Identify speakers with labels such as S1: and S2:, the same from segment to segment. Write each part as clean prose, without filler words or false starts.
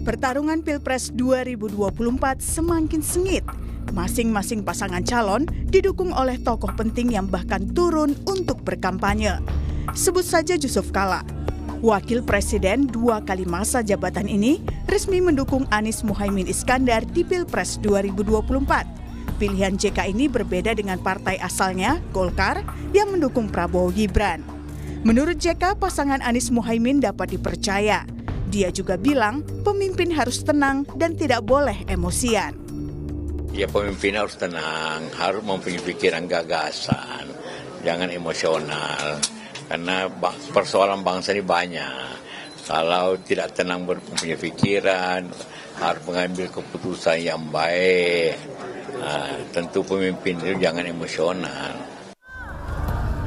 S1: Pertarungan Pilpres 2024 semakin sengit. Masing-masing pasangan calon didukung oleh tokoh penting yang bahkan turun untuk berkampanye. Sebut saja Yusuf Kalla. Wakil Presiden 2 kali masa jabatan ini resmi mendukung Anies Muhaimin Iskandar di Pilpres 2024. Pilihan JK ini berbeda dengan partai asalnya, Golkar, yang mendukung Prabowo Gibran. Menurut JK, pasangan Anies Muhaimin dapat dipercaya. Dia juga bilang pemimpin harus tenang dan tidak boleh emosian.
S2: Ya, pemimpin harus tenang, harus mempunyai pikiran gagasan, jangan emosional. Karena persoalan bangsa ini banyak. Kalau tidak tenang mempunyai pikiran, harus mengambil keputusan yang baik. Tentu pemimpin itu jangan emosional.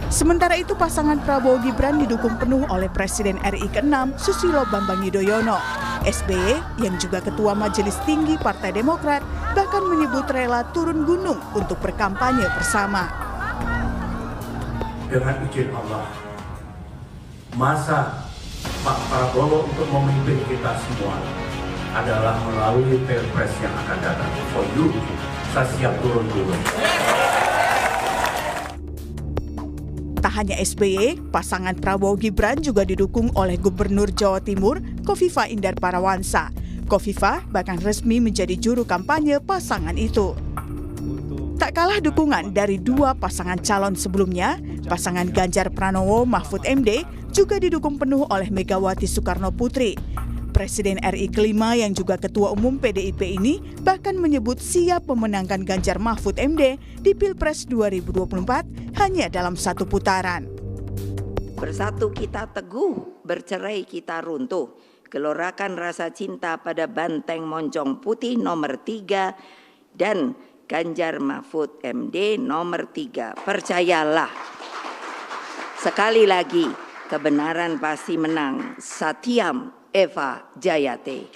S1: Sementara itu pasangan Prabowo Gibran didukung penuh oleh Presiden RI ke-6 Susilo Bambang Yudhoyono. SBY yang juga Ketua Majelis Tinggi Partai Demokrat bahkan menyebut rela turun gunung untuk berkampanye bersama.
S3: Dengan izin Allah, masa Pak Prabowo untuk memimpin kita semua adalah melalui Pilpres yang akan datang. For you, saya siap turun gunung.
S1: Tak hanya SBY, pasangan Prabowo Gibran juga didukung oleh Gubernur Jawa Timur, Khofifah Indar Parawansa. Khofifah bahkan resmi menjadi juru kampanye pasangan itu. Tak kalah dukungan dari dua pasangan calon sebelumnya, pasangan Ganjar Pranowo Mahfud MD juga didukung penuh oleh Megawati Soekarno Putri. Presiden RI kelima yang juga Ketua Umum PDIP ini bahkan menyebut siap memenangkan Ganjar Mahfud MD di Pilpres 2024 hanya dalam satu putaran.
S4: Bersatu kita teguh, bercerai kita runtuh. Gelorakan rasa cinta pada banteng moncong putih nomor 3 dan Ganjar Mahfud MD nomor 3. Percayalah, sekali lagi kebenaran pasti menang. Satyam Eva Jayate.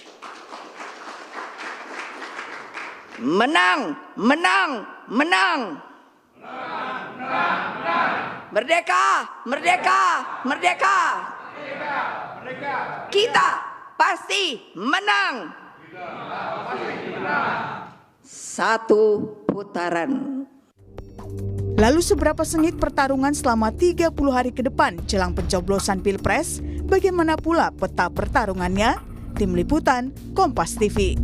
S4: Menang, menang, menang. Merdeka, merdeka, merdeka. Kita pasti menang. Satu putaran.
S1: Lalu seberapa sengit pertarungan selama 30 hari ke depan jelang pencoblosan Pilpres? Bagaimana pula peta pertarungannya? Tim Liputan, Kompas TV.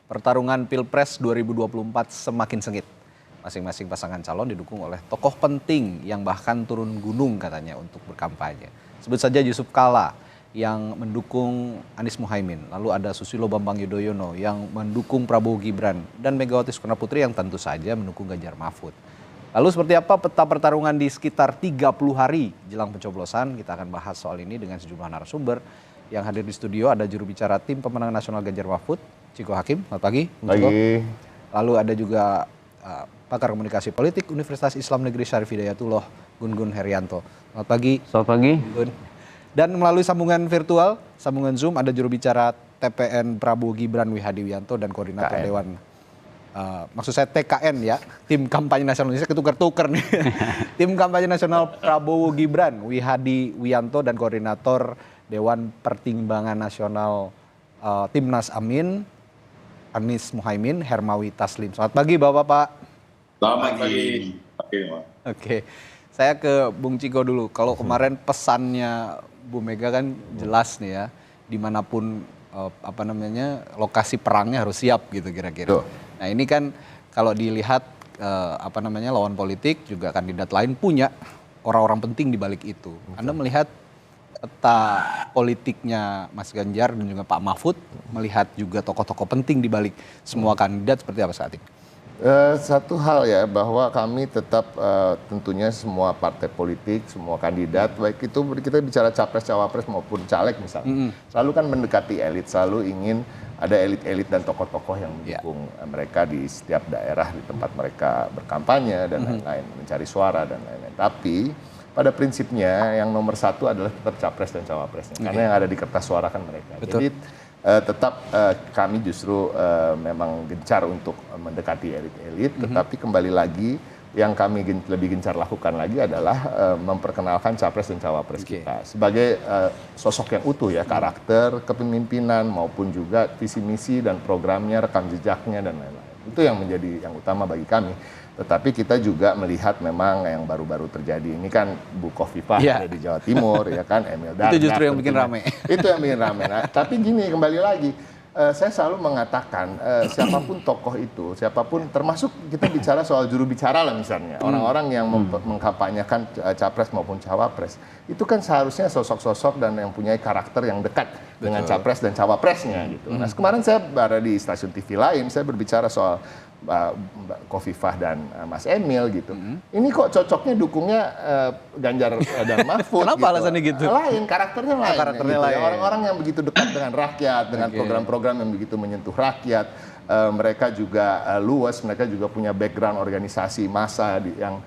S5: Pertarungan Pilpres 2024 semakin sengit. Masing-masing pasangan calon didukung oleh tokoh penting yang bahkan turun gunung katanya untuk berkampanye. Sebut saja Yusuf Kalla yang mendukung Anies Muhaimin. Lalu ada Susilo Bambang Yudhoyono yang mendukung Prabowo Gibran. Dan Megawati Soekarno Putri yang tentu saja mendukung Ganjar Mahfud. Lalu seperti apa peta pertarungan di sekitar 30 hari jelang pencoblosan? Kita akan bahas soal ini dengan sejumlah narasumber. Yang hadir di studio ada juru bicara tim pemenangan nasional Ganjar Mahfud, Ciko Hakim. Selamat pagi.
S6: Pagi.
S5: Lalu ada juga pakar komunikasi politik Universitas Islam Negeri Syarif Hidayatullah, Gun Herianto. Selamat pagi.
S6: Selamat pagi.
S5: Gun. Dan melalui sambungan virtual, sambungan Zoom ada juru bicara TPN Prabowo Gibran Wihadi Wianto dan koordinator
S6: KN.
S5: Dewan. Maksud saya TKN ya, Tim Kampanye Nasional Indonesia, ketukar-tukar nih. Tim Kampanye Nasional Prabowo Gibran Wihadi Wianto dan koordinator Dewan Pertimbangan Nasional Timnas Amin Anies Muhaimin Hermawi Taslim. Selamat pagi Bapak-bapak.
S7: Selamat pagi.
S5: Oke, saya ke Bung Ciko dulu. Kalau kemarin pesannya Bu Mega kan jelas nih ya, dimanapun lokasi perangnya harus siap gitu kira-kira. Nah ini kan kalau dilihat lawan politik juga kandidat lain punya orang-orang penting di balik itu. Anda melihat peta politiknya Mas Ganjar dan juga Pak Mahfud, melihat juga tokoh-tokoh penting di balik semua kandidat seperti apa saat ini?
S6: Satu hal ya, bahwa kami tetap tentunya semua partai politik, semua kandidat, baik itu kita bicara capres, cawapres maupun caleg misalnya, selalu kan mendekati elit, selalu ingin ada elit-elit dan tokoh-tokoh yang mendukung mereka di setiap daerah di tempat mereka berkampanye dan lain-lain, mencari suara dan lain-lain. Tapi pada prinsipnya yang nomor satu adalah tetap capres dan cawapresnya, karena yang ada di kertas suara kan mereka.
S5: Betul.
S6: Jadi tetap kami justru memang gencar untuk mendekati elit-elit, tetapi kembali lagi yang kami lebih gencar lakukan lagi adalah memperkenalkan capres dan cawapres kita sebagai sosok yang utuh ya, karakter, kepemimpinan maupun juga visi misi dan programnya, rekam jejaknya dan lain-lain. Itu yang menjadi yang utama bagi kami. Tetapi kita juga melihat memang yang baru-baru terjadi ini kan Bu Khofifah ada di Jawa Timur ya kan, Emil Dardak.
S5: Itu justru yang bikin rame.
S6: Itu yang bikin rame. Nah, tapi gini, kembali lagi. Saya selalu mengatakan siapapun tokoh itu, siapapun termasuk kita bicara soal juru bicara lah misalnya, orang-orang yang mengkampanyekan capres maupun cawapres, itu kan seharusnya sosok-sosok dan yang punya karakter yang dekat dengan capres dan cawapresnya gitu. Nah, kemarin saya berada di stasiun TV lain, saya berbicara soal Mbak Khofifah dan Mas Emil gitu. Ini kok cocoknya dukungnya Ganjar dan Mahfud.
S5: Kenapa
S6: gitu.
S5: alasannya gitu?
S6: Lain, karakternya lain.
S5: Karakternya
S6: gitu.
S5: lain.
S6: Orang-orang yang begitu dekat dengan rakyat, dengan program-program yang begitu menyentuh rakyat. Mereka juga luas, mereka juga punya background organisasi massa yang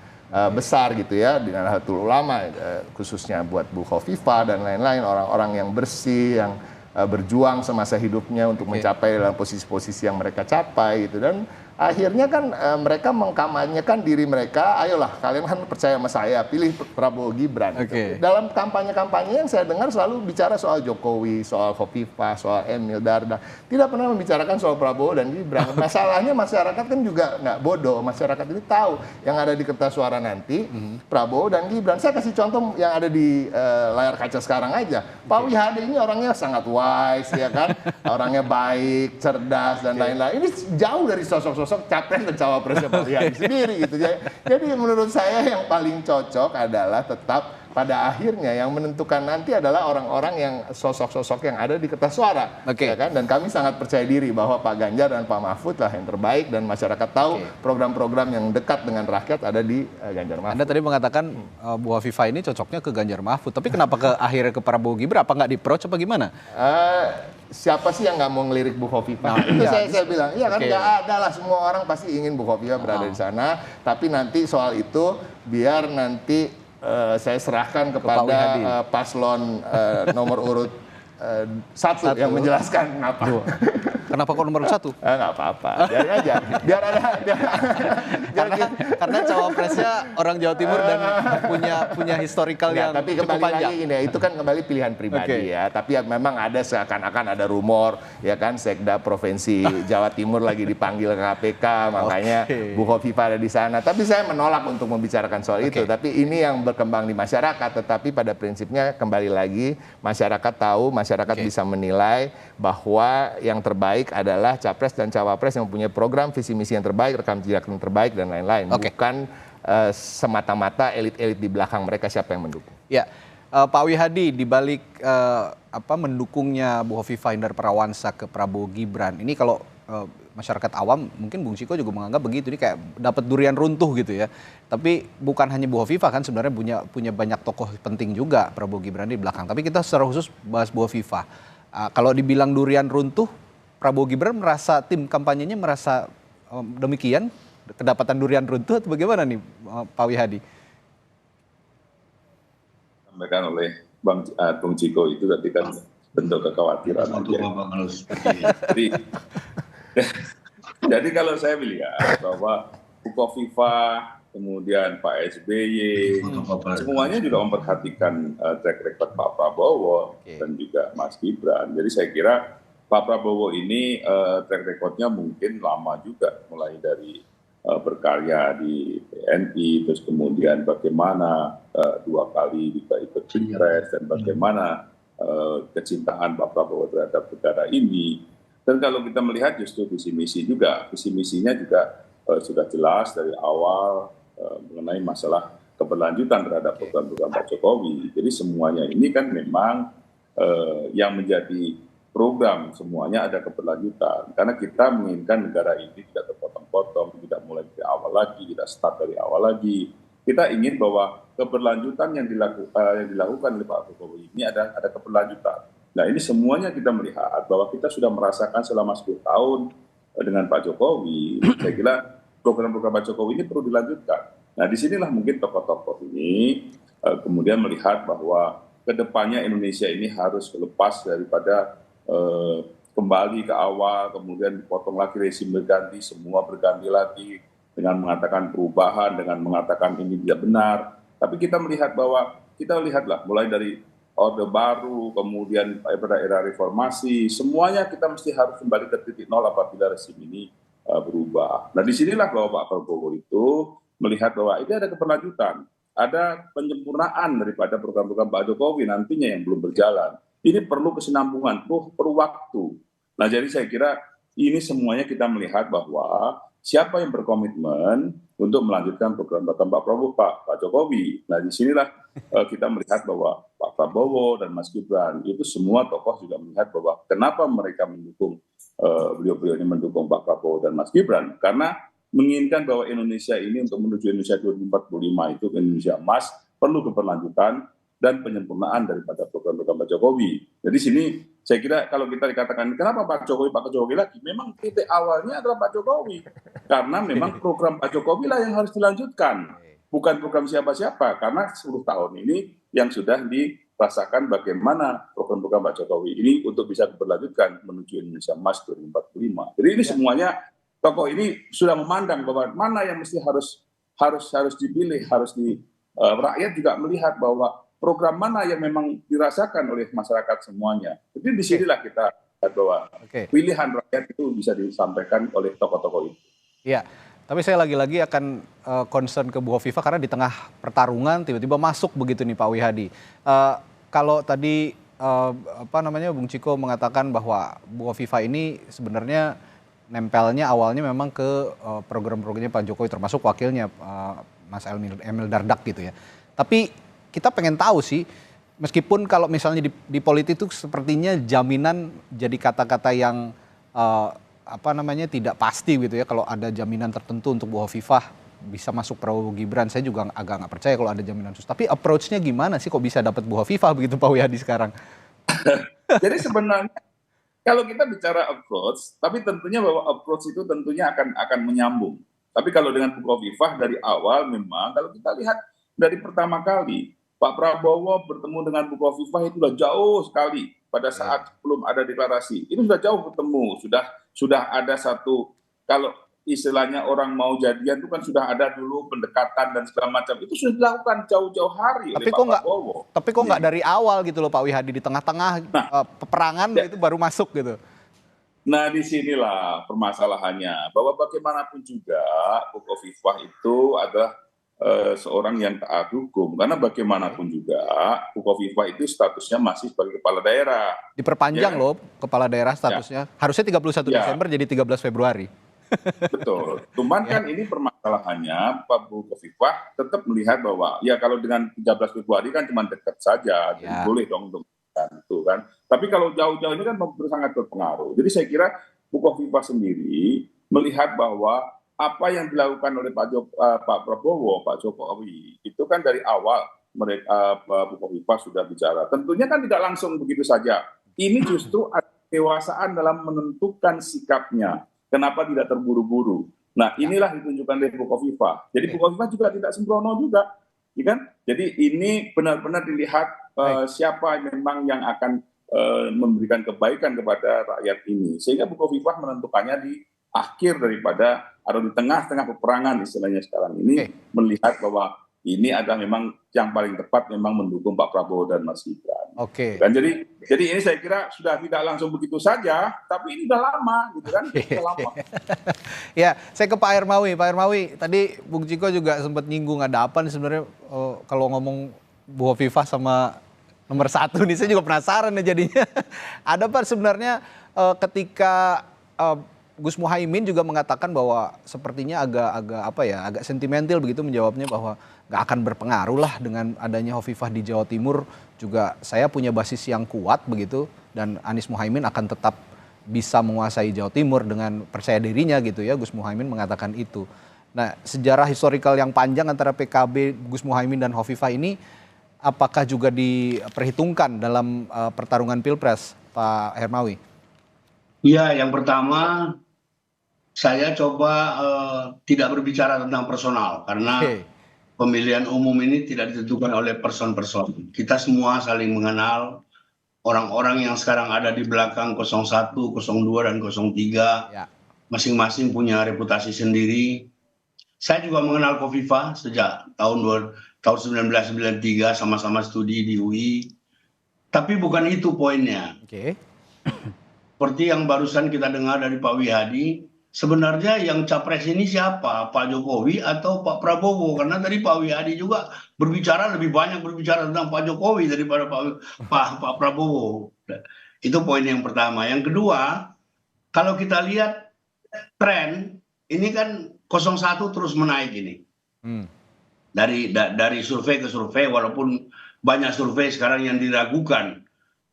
S6: besar gitu ya, di Nahdlatul Ulama khususnya buat Bu Khofifah dan lain-lain, orang-orang yang bersih, yang berjuang semasa hidupnya untuk mencapai dalam posisi-posisi yang mereka capai gitu. Dan akhirnya kan mereka mengkampanyekan diri mereka, ayolah kalian kan percaya sama saya, pilih Prabowo Gibran. Gitu. Dalam kampanye-kampanye yang saya dengar selalu bicara soal Jokowi, soal Khofifah, soal Emil Dardak. Tidak pernah membicarakan soal Prabowo dan Gibran. Masalahnya masyarakat kan juga nggak bodoh, masyarakat ini tahu yang ada di kertas suara nanti, Prabowo dan Gibran. Saya kasih contoh yang ada di layar kaca sekarang aja. Pak Wihadi ini orangnya sangat wise ya kan, orangnya baik, cerdas dan lain-lain. Ini jauh dari sosok-sosok capres dan cawapresnya Pak Wihadi sendiri gitu. Jadi menurut saya yang paling cocok adalah tetap pada akhirnya yang menentukan nanti adalah orang-orang yang sosok-sosok yang ada di kertas suara. Ya kan? Dan kami sangat percaya diri bahwa Pak Ganjar dan Pak Mahfud lah yang terbaik dan masyarakat tahu program-program yang dekat dengan rakyat ada di Ganjar Mahfud.
S5: Anda tadi mengatakan Bu Khofifah ini cocoknya ke Ganjar Mahfud, tapi kenapa akhirnya ke Prabowo Gibran? Apa nggak di-approach apa gimana?
S6: Siapa sih yang nggak mau ngelirik Bu Khofifah? Itu saya bilang, iya kan nggak ada lah, semua orang pasti ingin Bu Khofifah berada di sana. Tapi nanti soal itu biar nanti saya serahkan kepada paslon nomor urut 1 yang menjelaskan kenapa.
S5: Kenapa kok nomor 1?
S6: Nggak apa-apa, biarin aja. Biar ada.
S5: Karena cawapresnya orang Jawa Timur dan punya historikal yang
S6: tapi
S5: cukup
S6: kembali
S5: panjang.
S6: lagi ini ya, itu kan kembali pilihan pribadi ya. Tapi ya memang ada seakan-akan ada rumor ya kan, Sekda Provinsi Jawa Timur lagi dipanggil ke KPK, makanya Bu Khofifah ada di sana. Tapi saya menolak untuk membicarakan soal itu. Tapi ini yang berkembang di masyarakat. Tetapi pada prinsipnya kembali lagi masyarakat tahu, masyarakat bisa menilai bahwa yang terbaik adalah capres dan cawapres yang mempunyai program visi misi yang terbaik, rekam jejak yang terbaik dan lain-lain. Bukan semata-mata elit-elit di belakang mereka siapa yang mendukung.
S5: Ya, Pak Wihadi di balik mendukungnya Bu Khofifah Indar Parawansa ke Prabowo Gibran. Ini kalau masyarakat awam mungkin Bung Ciko juga menganggap begitu, ini kayak dapat durian runtuh gitu ya. Tapi bukan hanya Bu Khofifah kan sebenarnya punya banyak tokoh penting juga Prabowo Gibran di belakang. Tapi kita secara khusus bahas Bu Khofifah. Kalau dibilang durian runtuh, Prabowo Gibran merasa, tim kampanyenya merasa demikian, kedapatan durian runtuh atau bagaimana nih Pak Wihadi? Sampaikan
S7: oleh Bung Ciko itu tadi kan bentuk kekhawatiran. Jadi kalau saya melihat bahwa Bu Khofifah, kemudian Pak SBY, semuanya juga memperhatikan track record Pak Prabowo dan juga Mas Gibran. Jadi saya kira Pak Prabowo ini track recordnya mungkin lama juga, mulai dari berkarya di PNI, terus kemudian bagaimana 2 kali juga ikut pilpres dan bagaimana kecintaan Pak Prabowo terhadap negara ini. Dan kalau kita melihat justru visi misi juga, visi misinya juga sudah jelas dari awal mengenai masalah keberlanjutan terhadap program-program Pak Jokowi. Jadi semuanya ini kan memang yang menjadi program, semuanya ada keberlanjutan. Karena kita menginginkan negara ini tidak terpotong-potong, tidak mulai dari awal lagi, tidak start dari awal lagi. Kita ingin bahwa keberlanjutan yang dilakukan oleh Pak Jokowi ini ada keberlanjutan. Nah ini semuanya kita melihat bahwa kita sudah merasakan selama 10 tahun dengan Pak Jokowi. Saya kira program-program Pak Jokowi ini perlu dilanjutkan. Nah disinilah mungkin tokoh-tokoh ini kemudian melihat bahwa kedepannya Indonesia ini harus lepas daripada kembali ke awal, kemudian dipotong lagi rezim berganti, semua berganti lagi. dengan mengatakan perubahan, dengan mengatakan ini tidak benar. Tapi kita melihat bahwa, kita lihatlah mulai dari Orde Baru, kemudian pada era reformasi, semuanya kita mesti harus kembali ke titik nol apabila rezim ini berubah. Nah disinilah bahwa Pak Prabowo itu melihat bahwa ini ada keberlanjutan, ada penyempurnaan daripada program-program Pak Jokowi nantinya yang belum berjalan. Ini perlu kesinambungan, perlu waktu. Nah jadi saya kira ini semuanya kita melihat bahwa siapa yang berkomitmen untuk melanjutkan program-program Pak Prabowo, Pak Jokowi. Nah disinilah kita melihat bahwa Pak Prabowo dan Mas Gibran itu semua tokoh juga melihat bahwa kenapa mereka mendukung, beliau-beliau ini mendukung Pak Prabowo dan Mas Gibran, karena menginginkan bahwa Indonesia ini untuk menuju Indonesia 2045 itu Indonesia emas, perlu keberlanjutan dan penyempurnaan daripada program-program Pak Jokowi. Jadi sini saya kira kalau kita dikatakan kenapa Pak Jokowi lagi, memang titik awalnya adalah Pak Jokowi. Karena memang program Pak Jokowi lah yang harus dilanjutkan. Bukan program siapa-siapa, karena 10 tahun ini yang sudah dirasakan bagaimana program-program Pak Jokowi ini untuk bisa berlanjutkan menuju Indonesia Emas 2045. Jadi ini semuanya tokoh ini sudah memandang bahwa mana yang mesti harus dipilih, rakyat juga melihat bahwa program mana yang memang dirasakan oleh masyarakat semuanya. Jadi disinilah kita lihat bahwa pilihan rakyat itu bisa disampaikan oleh tokoh-tokoh itu.
S5: Iya, tapi saya lagi-lagi akan concern ke Bu Hovifah karena di tengah pertarungan tiba-tiba masuk begitu nih Pak Wihadi. Kalau tadi Bung Ciko mengatakan bahwa Bu Hovifah ini sebenarnya nempelnya awalnya memang ke program-programnya Pak Jokowi termasuk wakilnya Mas Emil Dardak gitu ya. Tapi kita pengen tahu sih, meskipun kalau misalnya di politik itu sepertinya jaminan jadi kata-kata yang tidak pasti gitu ya. Kalau ada jaminan tertentu untuk Bu Hovifah bisa masuk Prabowo Gibran, saya juga agak nggak percaya kalau ada jaminan khusus. Tapi approach-nya gimana sih kok bisa dapat Bu Hovifah begitu Pak Wihadi sekarang?
S7: Jadi sebenarnya kalau kita bicara approach, tapi tentunya bahwa approach itu tentunya akan menyambung. Tapi kalau dengan Bu Hovifah dari awal memang kalau kita lihat dari pertama kali Pak Prabowo bertemu dengan Bu Hovifah itu sudah jauh sekali pada saat belum ada deklarasi. Ini sudah jauh bertemu, sudah ada satu, kalau istilahnya orang mau jadian itu kan sudah ada dulu pendekatan dan segala macam. Itu sudah dilakukan jauh-jauh hari oleh Pak Prabowo.
S5: Tapi kok nggak dari awal gitu loh Pak Wihadi, di tengah-tengah peperangan itu baru masuk gitu.
S7: Nah disinilah permasalahannya, bahwa bagaimanapun juga Bu Hovifah itu adalah seorang yang taat hukum, karena bagaimanapun juga Bu Hovifah itu statusnya masih sebagai kepala daerah.
S5: Diperpanjang loh kepala daerah statusnya, harusnya 31 Desember jadi 13 Februari.
S7: Betul, cuman kan ini permasalahannya Pak Bu Hovifah tetap melihat bahwa ya kalau dengan 13 Februari kan cuma dekat saja, jadi boleh dong untuk itu kan. Tapi kalau jauh-jauh ini kan sangat berpengaruh. Jadi saya kira Bu Hovifah sendiri melihat bahwa apa yang dilakukan oleh Pak Prabowo, Pak Jokowi, itu kan dari awal mereka Bu Hovifah sudah bicara. Tentunya kan tidak langsung begitu saja. Ini justru ada kedewasaan dalam menentukan sikapnya. Kenapa tidak terburu-buru? Nah inilah ditunjukkan oleh Bu Hovifah. Jadi Bu Hovifah juga tidak sembrono juga, ya kan? Jadi ini benar-benar dilihat siapa memang yang akan memberikan kebaikan kepada rakyat ini. Sehingga Bu Hovifah menentukannya di akhir daripada atau di tengah-tengah peperangan istilahnya sekarang ini, melihat bahwa ini adalah memang yang paling tepat memang mendukung Pak Prabowo dan Mas Gibran. Dan jadi ini saya kira sudah tidak langsung begitu saja, tapi ini udah lama gitu kan. Sudah lama.
S5: Ya, saya ke Pak Hermawi. Pak Hermawi, tadi Bung Ciko juga sempat nyinggung ada apa nih sebenarnya kalau ngomong Bu Hovifah sama nomor 1 nih, saya juga penasaran nih jadinya. Ada Pak sebenarnya ketika Gus Muhaimin juga mengatakan bahwa sepertinya agak sentimental begitu menjawabnya bahwa nggak akan berpengaruh lah dengan adanya Hovifah di Jawa Timur, juga saya punya basis yang kuat begitu dan Anies Muhaimin akan tetap bisa menguasai Jawa Timur dengan percaya dirinya gitu ya, Gus Muhaimin mengatakan itu. Nah, sejarah historikal yang panjang antara PKB, Gus Muhaimin dan Hovifah ini apakah juga diperhitungkan dalam pertarungan Pilpres, Pak Hermawi?
S8: Iya, yang pertama saya coba tidak berbicara tentang personal karena pemilihan umum ini tidak ditentukan oleh person-person. Kita semua saling mengenal orang-orang yang sekarang ada di belakang 01, 02, dan 03. Masing-masing punya reputasi sendiri. Saya juga mengenal Kofifa sejak tahun 1993, sama-sama studi di UI. Tapi bukan itu poinnya.
S5: Oke.
S8: Seperti yang barusan kita dengar dari Pak Wihadi, sebenarnya yang capres ini siapa? Pak Jokowi atau Pak Prabowo? Karena tadi Pak Wihadi juga lebih banyak berbicara tentang Pak Jokowi daripada Pak Prabowo. Itu poin yang pertama. Yang kedua, kalau kita lihat tren, ini kan 01 terus menaik ini. Dari survei ke survei, walaupun banyak survei sekarang yang diragukan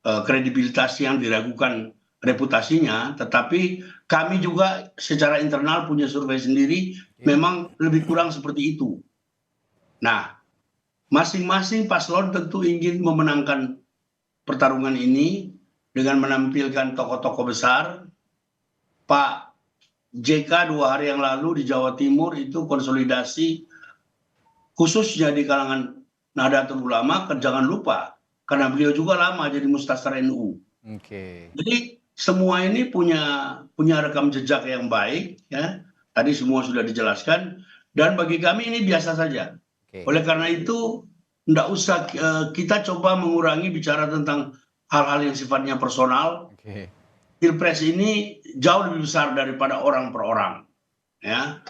S8: kredibilitasnya, yang diragukan reputasinya, tetapi kami juga secara internal punya survei sendiri, memang lebih kurang seperti itu. Nah, masing-masing paslon tentu ingin memenangkan pertarungan ini dengan menampilkan tokoh-tokoh besar. Pak JK 2 hari yang lalu di Jawa Timur itu konsolidasi khususnya di kalangan Nahdlatul Ulama, jangan lupa karena beliau juga lama jadi Mustasar NU. Jadi semua ini punya rekam jejak yang baik, ya. Tadi semua sudah dijelaskan, dan bagi kami ini biasa saja. Oleh karena itu tidak usah kita coba mengurangi bicara tentang hal-hal yang sifatnya personal. Pilpres ini jauh lebih besar daripada orang per orang, ya.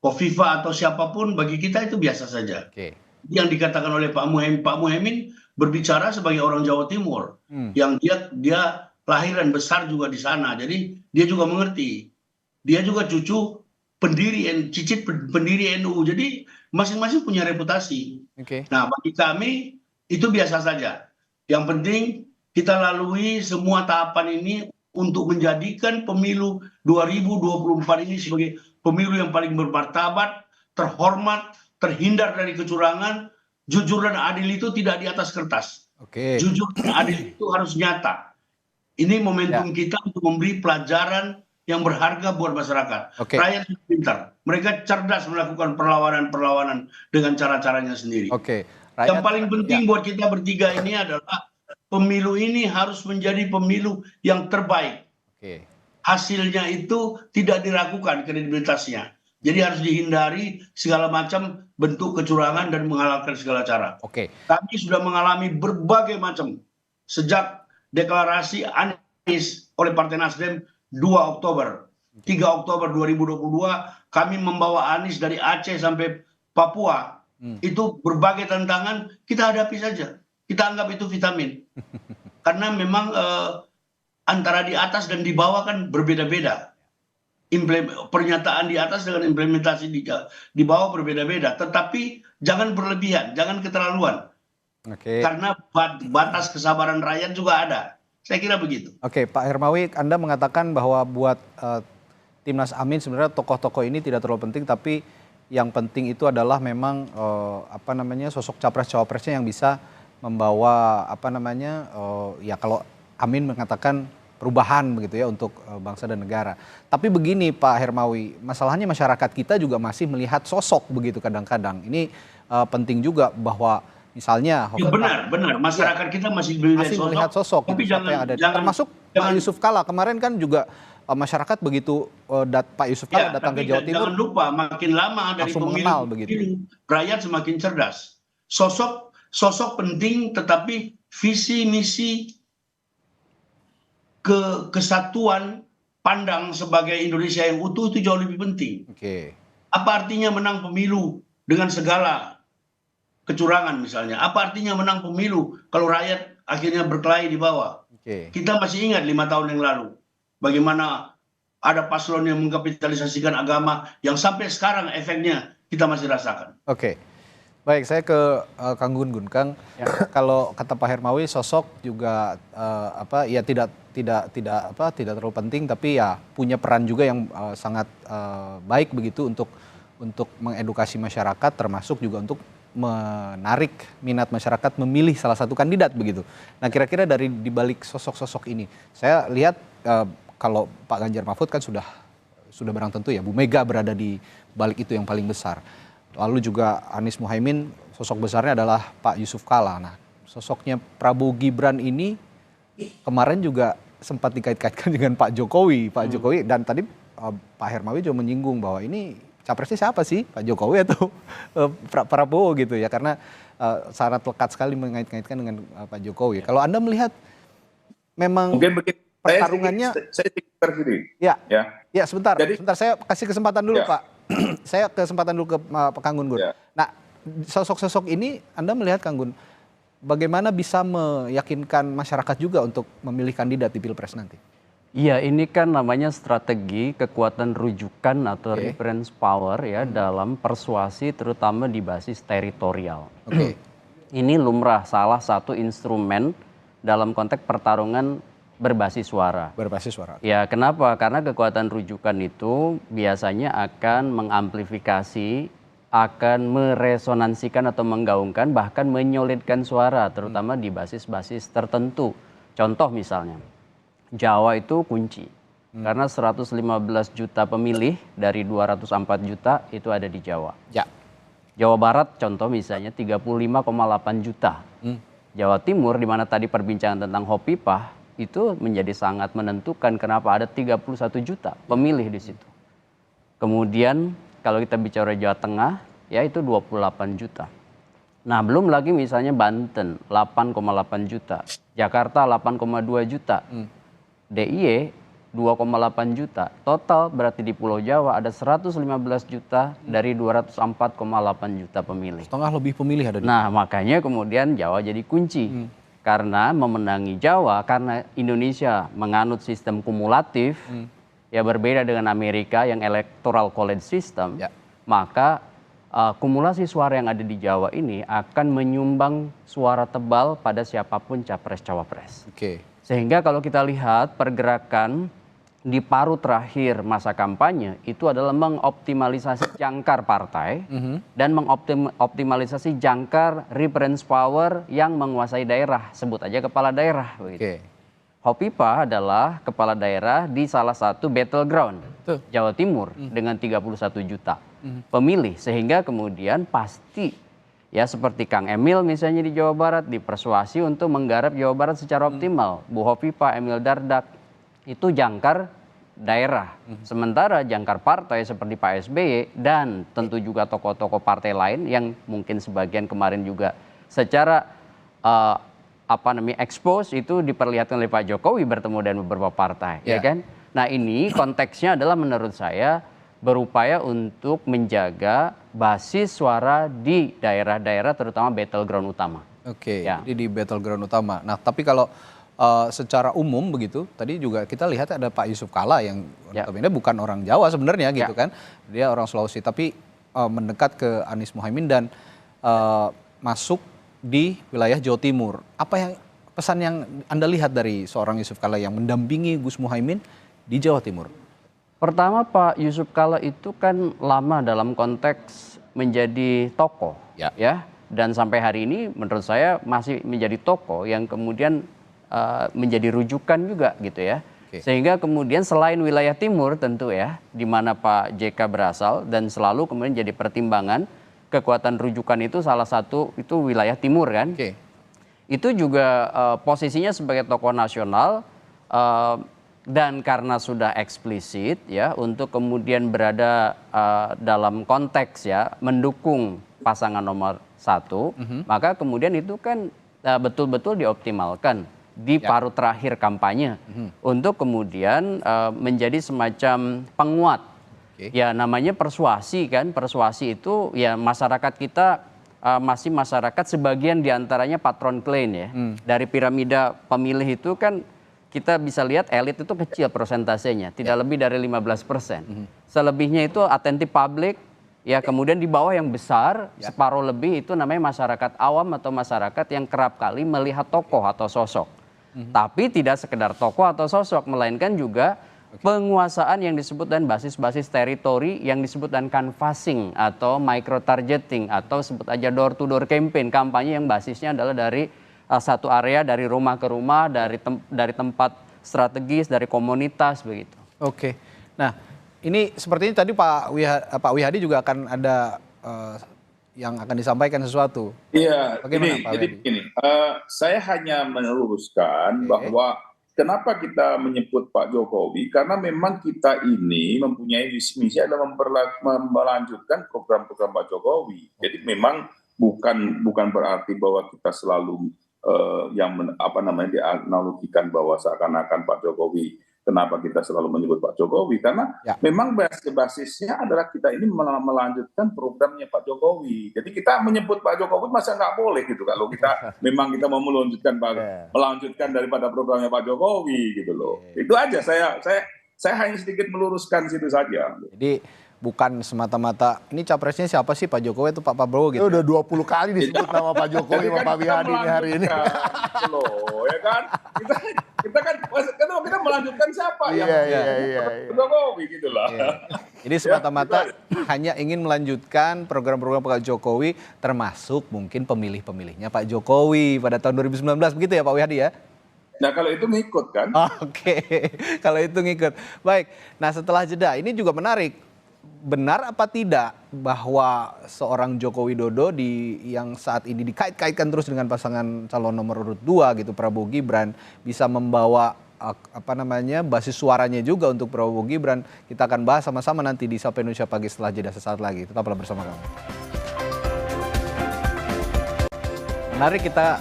S8: Kofifa atau siapapun bagi kita itu biasa saja. Yang dikatakan oleh Pak Muhaimin berbicara sebagai orang Jawa Timur, yang dia lahir dan besar juga di sana, jadi dia juga mengerti. Dia juga cucu cicit pendiri NU, jadi masing-masing punya reputasi. Nah, bagi kami itu biasa saja. Yang penting kita lalui semua tahapan ini untuk menjadikan pemilu 2024 ini sebagai pemilu yang paling bermartabat, terhormat, terhindar dari kecurangan. Jujur dan adil itu tidak di atas kertas. Jujur dan adil itu harus nyata. Ini momentum kita untuk memberi pelajaran yang berharga buat masyarakat. Rakyat pintar, mereka cerdas melakukan perlawanan dengan cara-caranya sendiri. Yang paling penting buat kita bertiga ini adalah pemilu ini harus menjadi pemilu yang terbaik. Hasilnya itu tidak diragukan kredibilitasnya. Jadi harus dihindari segala macam bentuk kecurangan dan menghalalkan segala cara. Kami sudah mengalami berbagai macam sejak deklarasi Anies oleh Partai Nasdem 2 Oktober. 3 Oktober 2022 kami membawa Anies dari Aceh sampai Papua. Itu berbagai tantangan kita hadapi saja. Kita anggap itu vitamin. Karena memang antara di atas dan di bawah kan berbeda-beda. Pernyataan di atas dengan implementasi di bawah berbeda-beda. Tetapi jangan berlebihan, jangan keterlaluan. Karena batas kesabaran rakyat juga ada. Saya kira begitu.
S5: Pak Hermawi, Anda mengatakan bahwa buat Timnas Amin sebenarnya tokoh-tokoh ini tidak terlalu penting, tapi yang penting itu adalah memang sosok capres-cawapresnya yang bisa membawa ya kalau Amin mengatakan perubahan begitu ya untuk bangsa dan negara. Tapi begini Pak Hermawi, masalahnya masyarakat kita juga masih melihat sosok begitu kadang-kadang. Ini penting juga bahwa misalnya
S8: benar masyarakat kita masih
S5: melihat sosok
S8: tapi
S5: gitu, yang ada. Termasuk Pak Yusuf Kalla kemarin kan juga masyarakat begitu Pak Yusuf Kalla datang ke Jawa Timur.
S8: Jangan lupa makin lama dari pemilu rakyat semakin cerdas. Sosok penting, tetapi visi misi kesatuan pandang sebagai Indonesia yang utuh itu jauh lebih penting. Apa artinya menang pemilu dengan segala kecurangan misalnya? Apa artinya menang pemilu kalau rakyat akhirnya berkelahi di bawah? Kita masih ingat 5 tahun yang lalu bagaimana ada paslon yang mengkapitalisasikan agama yang sampai sekarang efeknya kita masih rasakan.
S5: Baik, saya ke Kang Gun-Gun. Kang, kalau kata Pak Hermawi sosok juga tidak terlalu penting, tapi ya punya peran juga yang sangat baik begitu untuk mengedukasi masyarakat, termasuk juga untuk menarik minat masyarakat memilih salah satu kandidat begitu. Nah, kira-kira dari dibalik sosok-sosok ini, saya lihat kalau Pak Ganjar Mahfud kan sudah barang tentu ya Bu Mega berada di balik itu yang paling besar. Lalu juga Anies Muhaimin, sosok besarnya adalah Pak Yusuf Kalla. Nah, sosoknya Prabowo Gibran ini kemarin juga sempat dikait-kaitkan dengan Pak Jokowi. Dan tadi Pak Hermawi juga menyinggung bahwa ini capresnya siapa sih, Pak Jokowi atau Prabowo gitu ya, karena sangat lekat sekali mengait-ngaitkan dengan Pak Jokowi. Kalau Anda melihat memang
S7: mungkin begitu.
S5: Pertarungannya,
S7: saya sini.
S5: Ya, sebentar saya kasih kesempatan dulu,
S7: Ya.
S5: Pak. Saya kesempatan dulu ke Pak Kang Gun.
S7: Ya.
S5: Nah, sosok-sosok ini Anda melihat, Kang Gun, bagaimana bisa meyakinkan masyarakat juga untuk memilih kandidat di Pilpres nanti?
S9: Iya, ini kan namanya strategi kekuatan rujukan atau reference power ya dalam persuasi, terutama di basis teritorial. Ini lumrah salah satu instrumen dalam konteks pertarungan berbasis suara.
S5: Berbasis suara.
S9: Ya, kenapa? Karena kekuatan rujukan itu biasanya akan mengamplifikasi, akan meresonansikan atau menggaungkan, bahkan menyolidkan suara, terutama di basis-basis tertentu. Contoh misalnya, Jawa itu kunci. Karena 115 juta pemilih dari 204 juta itu ada di Jawa.
S5: Ya.
S9: Jawa Barat contoh misalnya 35,8 juta. Jawa Timur, di mana tadi perbincangan tentang Hopipah, itu menjadi sangat menentukan kenapa ada 31 juta pemilih di situ. Kemudian kalau kita bicara Jawa Tengah, ya itu 28 juta. Nah, belum lagi misalnya Banten 8,8 juta, Jakarta 8,2 juta, DIY 2,8 juta. Total berarti di Pulau Jawa ada 115 juta dari 204,8 juta pemilih.
S5: Setengah lebih pemilih ada di.
S9: Nah, makanya kemudian Jawa jadi kunci. Karena memenangi Jawa, karena Indonesia menganut sistem kumulatif, ya berbeda dengan Amerika yang electoral college system, maka kumulasi suara yang ada di Jawa ini akan menyumbang suara tebal pada siapapun capres-cawapres. Sehingga kalau kita lihat pergerakan di paruh terakhir masa kampanye itu adalah mengoptimalisasi jangkar partai dan mengoptimalisasi jangkar reference power yang menguasai daerah, sebut aja kepala daerah begitu. Hopipah adalah kepala daerah di salah satu battleground Jawa Timur dengan 31 juta pemilih, sehingga kemudian pasti ya seperti Kang Emil misalnya di Jawa Barat dipersuasi untuk menggarap Jawa Barat secara optimal. Bu Hovifah, Emil Dardak itu jangkar daerah. Sementara jangkar partai seperti Pak SBY dan tentu juga tokoh-tokoh partai lain yang mungkin sebagian kemarin juga secara expose itu diperlihatkan oleh Pak Jokowi bertemu dengan beberapa partai, ya kan? Nah, ini konteksnya adalah menurut saya berupaya untuk menjaga basis suara di daerah-daerah terutama battleground utama.
S5: Jadi di battleground utama. Nah, tapi kalau secara umum begitu, tadi juga kita lihat ada Pak Yusuf Kalla yang notabene bukan orang Jawa sebenarnya gitu kan. Dia orang Sulawesi tapi mendekat ke Anies Mohaimin dan masuk di wilayah Jawa Timur. Apa yang pesan yang Anda lihat dari seorang Yusuf Kalla yang mendampingi Gus Mohaimin di Jawa Timur?
S9: Pertama, Pak Yusuf Kalla itu kan lama dalam konteks menjadi tokoh, ya, dan sampai hari ini menurut saya masih menjadi tokoh yang kemudian menjadi rujukan juga gitu ya. Sehingga kemudian selain wilayah timur tentu ya, di mana Pak JK berasal dan selalu kemudian jadi pertimbangan kekuatan rujukan itu salah satu itu wilayah timur kan. Itu juga posisinya sebagai tokoh nasional dan karena sudah eksplisit ya untuk kemudian berada dalam konteks ya mendukung pasangan nomor 1, maka kemudian itu kan betul-betul dioptimalkan di paruh terakhir kampanye untuk kemudian menjadi semacam penguat. Ya namanya persuasi kan, persuasi itu ya masyarakat kita masih masyarakat sebagian diantaranya patron klein ya. Dari piramida pemilih itu kan kita bisa lihat elit itu kecil persentasenya, tidak lebih dari 15%. Selebihnya itu attentive public, ya kemudian di bawah yang besar, separuh lebih itu namanya masyarakat awam atau masyarakat yang kerap kali melihat tokoh atau sosok. Tapi tidak sekedar tokoh atau sosok, melainkan juga penguasaan yang disebut dan basis-basis teritori yang disebut dan canvassing atau micro targeting atau sebut aja door to door campaign, kampanye yang basisnya adalah dari satu area, dari rumah ke rumah, dari tempat strategis, dari komunitas begitu.
S5: Nah, ini sepertinya tadi Pak Wihadi juga akan ada yang akan disampaikan sesuatu.
S7: Iya, jadi begini, saya hanya meluruskan bahwa kenapa kita menyebut Pak Jokowi? Karena memang kita ini mempunyai visi misi adalah melanjutkan program-program Pak Jokowi. Jadi memang bukan berarti bahwa kita selalu dianalogikan bahwa seakan-akan Pak Jokowi. Kenapa kita selalu menyebut Pak Jokowi? Karena memang basisnya adalah kita ini melanjutkan programnya Pak Jokowi. Jadi kita menyebut Pak Jokowi masa nggak boleh gitu kalau kita memang kita mau melanjutkan daripada programnya Pak Jokowi gitu loh. Itu aja saya hanya sedikit meluruskan situ saja.
S5: Jadi bukan semata-mata ini capresnya siapa sih, Pak Jokowi itu Pak Prabowo gitu.
S6: Udah 20 kali disebut nama Pak Jokowi sama Pak Wihadi hari ini.
S7: Loh, ya kan? Kita melanjutkan siapa yang Jokowi gitu lah.
S5: Jadi semata-mata hanya ingin melanjutkan program-program Pak Jokowi, termasuk mungkin pemilih-pemilihnya Pak Jokowi pada tahun 2019 begitu ya Pak Wihadi ya?
S7: Nah kalau itu ngikut kan?
S5: Oke, kalau itu ngikut. Baik, nah setelah jeda ini juga menarik. Benar apa tidak bahwa seorang Joko Widodo yang saat ini dikait-kaitkan terus dengan pasangan calon nomor urut 2 gitu Prabowo Gibran bisa membawa basis suaranya juga untuk Prabowo Gibran. Kita akan bahas sama-sama nanti di Sapa Indonesia Pagi setelah jeda sesaat lagi. Tetaplah bersama kami. Menarik kita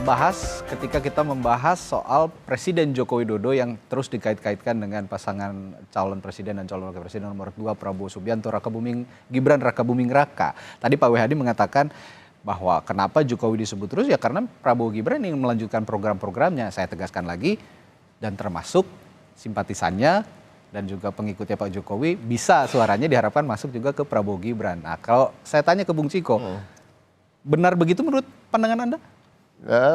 S5: bahas ketika kita membahas soal Presiden Joko Widodo yang terus dikait-kaitkan dengan pasangan calon presiden dan calon wakil presiden nomor 2 Prabowo Subianto, Gibran Raka Buming Raka. Tadi Pak Wihadi mengatakan bahwa kenapa Jokowi disebut terus ya karena Prabowo Gibran ingin melanjutkan program-programnya. Saya tegaskan lagi dan termasuk simpatisannya dan juga pengikutnya Pak Jokowi bisa suaranya diharapkan masuk juga ke Prabowo Gibran. Nah kalau saya tanya ke Bung Ciko, benar begitu menurut pandangan Anda?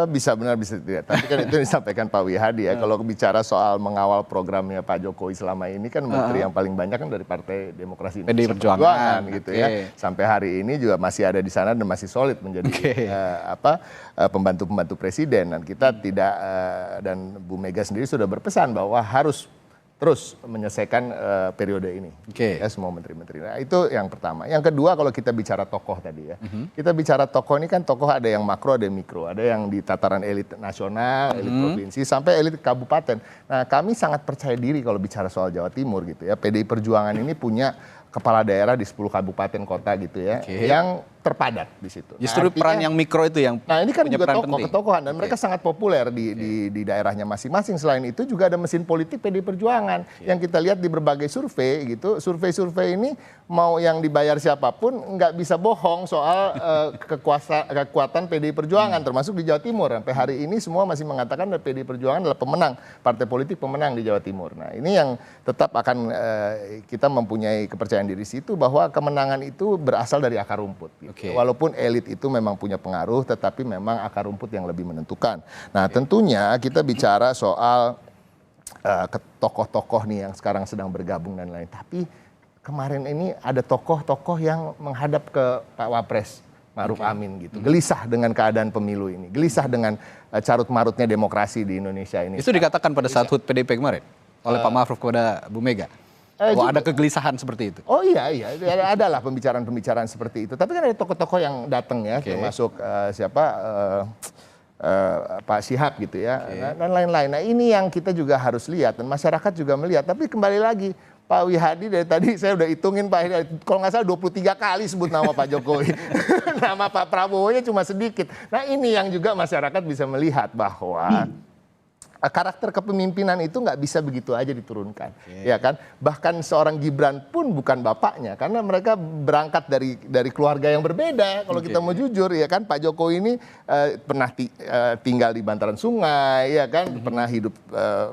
S6: Bisa benar bisa tidak, tapi kan itu disampaikan Pak Wihadi ya. Kalau bicara soal mengawal programnya Pak Jokowi selama ini kan menteri yang paling banyak kan dari Partai Demokrasi Indonesia Perjuangan gitu ya. Sampai hari ini juga masih ada di sana dan masih solid menjadi pembantu-pembantu presiden. Dan kita tidak dan Bu Mega sendiri sudah berpesan bahwa harus terus menyelesaikan periode ini, ya, semua menteri-menteri. Nah itu yang pertama. Yang kedua kalau kita bicara tokoh tadi ya, kita bicara tokoh ini kan tokoh ada yang makro, ada yang mikro, ada yang di tataran elit nasional, elit provinsi, sampai elit kabupaten. Nah kami sangat percaya diri kalau bicara soal Jawa Timur gitu ya. PDI Perjuangan ini punya kepala daerah di 10 kabupaten kota gitu ya, yang terpadat di situ.
S5: Justru peran yang mikro itu yang
S6: ini kan juga ketokohan dan mereka sangat populer di daerahnya masing-masing. Selain itu juga ada mesin politik PDI Perjuangan yang kita lihat di berbagai survei gitu. Survei-survei ini mau yang dibayar siapapun nggak bisa bohong soal kekuatan PDI Perjuangan termasuk di Jawa Timur. Sampai hari ini semua masih mengatakan PDI Perjuangan adalah pemenang, partai politik pemenang di Jawa Timur. Nah ini yang tetap akan kita mempunyai kepercayaan diri situ bahwa kemenangan itu berasal dari akar rumput. Walaupun elit itu memang punya pengaruh, tetapi memang akar rumput yang lebih menentukan. Nah tentunya kita bicara soal tokoh-tokoh nih yang sekarang sedang bergabung dan lain. Tapi kemarin ini ada tokoh-tokoh yang menghadap ke Pak Wapres Ma'ruf Amin gitu. Gelisah dengan keadaan pemilu ini. Gelisah dengan carut-marutnya demokrasi di Indonesia ini.
S5: Itu dikatakan pada saat HUT PDIP kemarin oleh Pak Ma'ruf kepada Bu Mega. Ada kegelisahan seperti itu.
S6: Oh iya, adalah pembicaraan-pembicaraan seperti itu. Tapi kan ada tokoh-tokoh yang datang ya, termasuk Pak Syihab gitu ya, dan lain-lain. Nah ini yang kita juga harus lihat dan masyarakat juga melihat. Tapi kembali lagi Pak Wihadi dari tadi saya udah hitungin Pak Wihadi, kalau nggak salah 23 kali sebut nama Pak Jokowi. Nama Pak Prabowo-nya cuma sedikit. Nah ini yang juga masyarakat bisa melihat bahwa karakter kepemimpinan itu nggak bisa begitu aja diturunkan, ya kan? Bahkan seorang Gibran pun bukan bapaknya, karena mereka berangkat dari keluarga yang berbeda. Kalau kita mau jujur, ya kan, Pak Jokowi ini pernah tinggal di bantaran sungai, ya kan, pernah hidup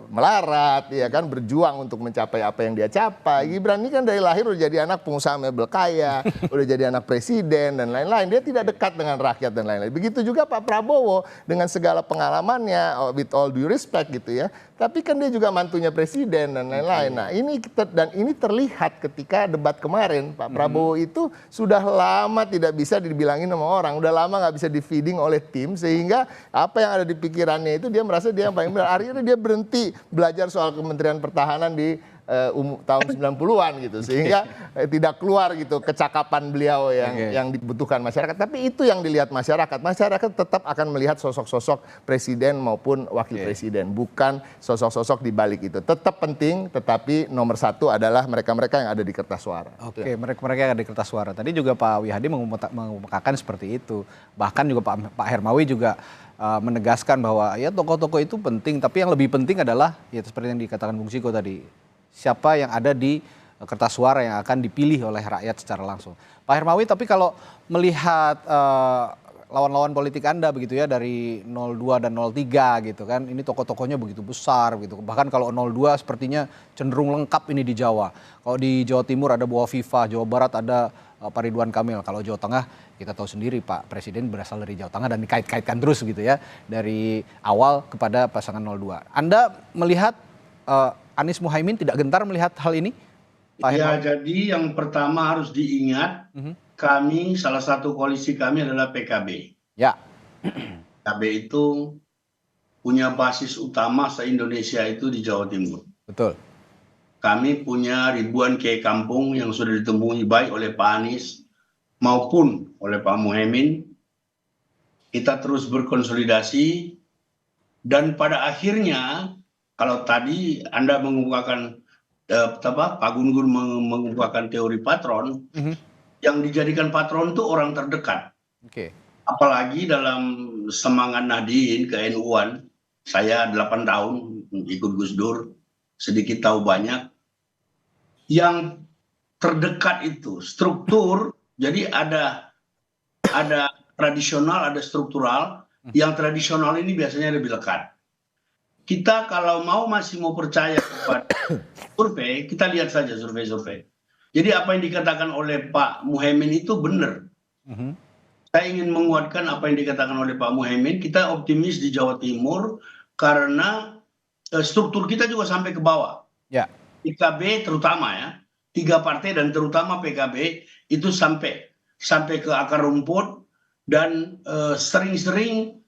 S6: melarat, ya kan, berjuang untuk mencapai apa yang dia capai. Gibran ini kan dari lahir udah jadi anak pengusaha mebel kaya, udah jadi anak presiden dan lain-lain. Dia tidak dekat dengan rakyat dan lain-lain. Begitu juga Pak Prabowo dengan segala pengalamannya, with all due respect gitu ya, tapi kan dia juga mantunya presiden dan lain-lain. Nah ini terlihat ketika debat kemarin Pak Prabowo itu sudah lama tidak bisa dibilangin sama orang, udah lama nggak bisa di-feeding oleh tim, sehingga apa yang ada di pikirannya itu dia merasa dia yang paling benar. Akhirnya dia berhenti belajar soal Kementerian Pertahanan di tahun 90-an gitu, sehingga tidak keluar gitu kecakapan beliau yang dibutuhkan masyarakat. Tapi itu yang dilihat masyarakat. Masyarakat tetap akan melihat sosok-sosok presiden maupun wakil presiden, bukan sosok-sosok di balik itu. Tetap penting, tetapi nomor satu adalah mereka-mereka yang ada di kertas suara.
S5: Oke, mereka-mereka yang ada di kertas suara. Tadi juga Pak Wihadi mengemukakan seperti itu. Bahkan juga Pak Hermawi juga menegaskan bahwa ya tokoh-tokoh itu penting, tapi yang lebih penting adalah ya seperti yang dikatakan Bung Ciko tadi, siapa yang ada di kertas suara yang akan dipilih oleh rakyat secara langsung. Pak Hermawi, tapi kalau melihat lawan-lawan politik Anda begitu ya dari 02 dan 03 gitu kan, ini tokoh-tokohnya begitu besar gitu. Bahkan kalau 02 sepertinya cenderung lengkap ini di Jawa. Kalau di Jawa Timur ada Bu Hovifah, Jawa Barat ada Pak Ridwan Kamil. Kalau Jawa Tengah kita tahu sendiri Pak Presiden berasal dari Jawa Tengah dan dikait-kaitkan terus gitu ya dari awal kepada pasangan 02. Anda melihat Anies Muhaimin tidak gentar melihat hal ini? Pak
S8: Ya, jadi yang pertama harus diingat, kami salah satu koalisi kami adalah PKB.
S5: Ya.
S8: PKB itu punya basis utama se-Indonesia itu di Jawa Timur.
S5: Betul.
S8: Kami punya ribuan kiai kampung yang sudah ditemui baik oleh Pak Anies maupun oleh Pak Muhaimin. Kita terus berkonsolidasi dan pada akhirnya kalau tadi Anda mengemukakan Pak Gun-Gun mengemukakan teori patron, yang dijadikan patron itu orang terdekat. Apalagi dalam semangat Nahdien ke-NU-an, saya 8 tahun ikut Gus Dur, sedikit tahu banyak. Yang terdekat itu struktur, jadi ada tradisional, ada struktural. Yang tradisional ini biasanya lebih lekat. Kita kalau masih mau percaya kepada survei, kita lihat saja survei-survei. Jadi apa yang dikatakan oleh Pak Muhaimin itu benar. Saya ingin menguatkan apa yang dikatakan oleh Pak Muhaimin. Kita optimis di Jawa Timur karena struktur kita juga sampai ke bawah.
S5: Ya.
S8: PKB terutama ya, 3 partai dan terutama PKB itu sampai ke akar rumput dan sering-sering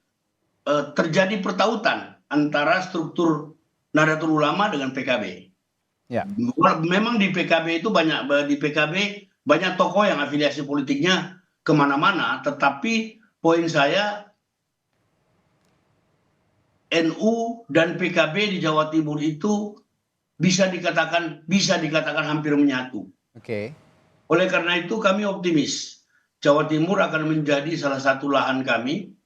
S8: terjadi pertautan antara struktur Nahdlatul Ulama dengan PKB.
S5: Ya.
S8: Memang di PKB itu banyak tokoh yang afiliasi politiknya kemana-mana, tetapi poin saya NU dan PKB di Jawa Timur itu bisa dikatakan hampir menyatu. Oleh karena itu kami optimis Jawa Timur akan menjadi salah satu lahan kami.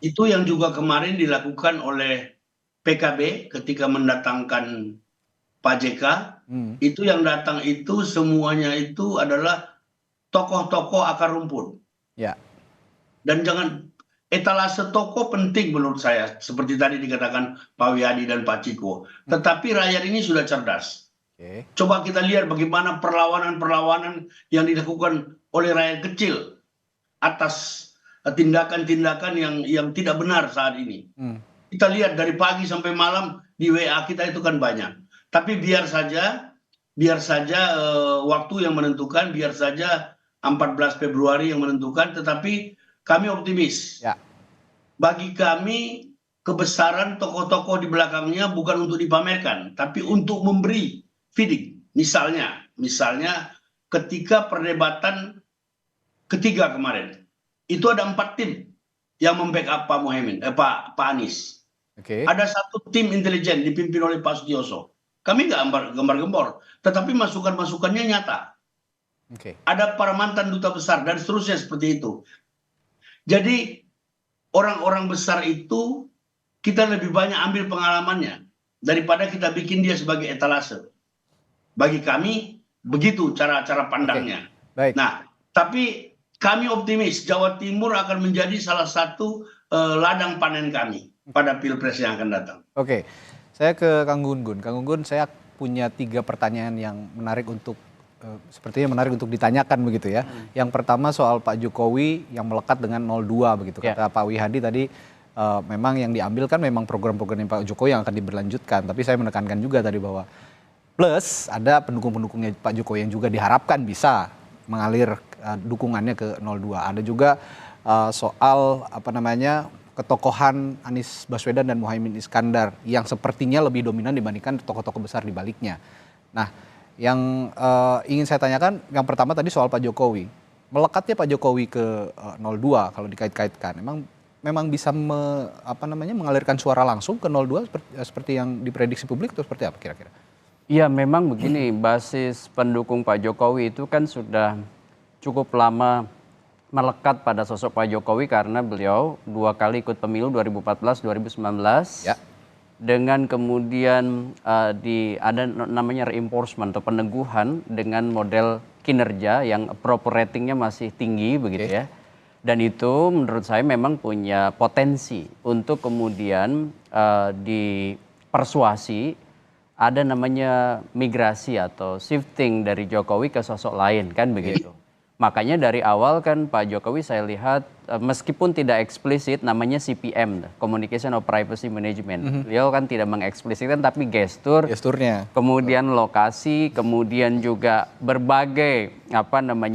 S8: Itu yang juga kemarin dilakukan oleh PKB ketika mendatangkan Pak JK. Itu yang datang itu semuanya itu adalah tokoh-tokoh akar rumput.
S5: Ya. Dan
S8: jangan etalase tokoh penting menurut saya, seperti tadi dikatakan Pak Wihadi dan Pak Ciko. Tetapi rakyat ini sudah cerdas. Coba kita lihat bagaimana perlawanan-perlawanan yang dilakukan oleh rakyat kecil atas tindakan-tindakan yang tidak benar saat ini. Kita lihat dari pagi sampai malam di WA kita itu kan banyak. Tapi biar saja waktu yang menentukan, biar saja 14 Februari yang menentukan, tetapi kami optimis.
S5: Ya.
S8: Bagi kami kebesaran tokoh-tokoh di belakangnya bukan untuk dipamerkan, tapi untuk memberi feeding. Misalnya ketika perdebatan ketiga kemarin, itu ada 4 tim yang membackup Pak Muhaimin, Pak Anies. Ada 1 tim intelijen dipimpin oleh Pak Sutioso. Kami nggak gembar-gembor, tetapi masukan-masukannya nyata. Ada para mantan duta besar dan seterusnya seperti itu. Jadi orang-orang besar itu kita lebih banyak ambil pengalamannya daripada kita bikin dia sebagai etalase. Bagi kami begitu cara pandangnya. Nah, tapi kami optimis Jawa Timur akan menjadi salah satu ladang panen kami pada Pilpres yang akan datang.
S5: Oke, saya ke Kang Gun-Gun. Kang Gun-Gun, saya punya 3 pertanyaan yang menarik untuk sepertinya menarik untuk ditanyakan begitu ya. Yang pertama soal Pak Jokowi yang melekat dengan 02 begitu. Kata Pak Wihadi tadi memang yang diambil kan memang program-program Pak Jokowi yang akan diberlanjutkan. Tapi saya menekankan juga tadi bahwa plus ada pendukung-pendukungnya Pak Jokowi yang juga diharapkan bisa mengalir dukungannya ke 02. Ada juga soal ketokohan Anies Baswedan dan Muhaimin Iskandar yang sepertinya lebih dominan dibandingkan tokoh-tokoh besar di baliknya. Nah, yang ingin saya tanyakan, yang pertama tadi soal Pak Jokowi. Melekatnya Pak Jokowi ke 02 kalau dikait-kaitkan, memang bisa mengalirkan suara langsung ke 02 seperti yang diprediksi publik atau seperti apa kira-kira?
S9: Iya, memang begini, basis pendukung Pak Jokowi itu kan sudah cukup lama melekat pada sosok Pak Jokowi karena beliau 2 kali ikut pemilu 2014, 2019. Ya. Dengan kemudian ada namanya reinforcement atau peneguhan dengan model kinerja yang approval ratingnya masih tinggi begitu ya. Dan itu menurut saya memang punya potensi untuk kemudian dipersuasi ada namanya migrasi atau shifting dari Jokowi ke sosok lain kan begitu. Makanya dari awal kan Pak Jokowi saya lihat meskipun tidak eksplisit namanya CPM, Communication of Privacy Management. Beliau kan tidak mengeksplisitkan tapi gesturnya. Kemudian lokasi, kemudian juga berbagai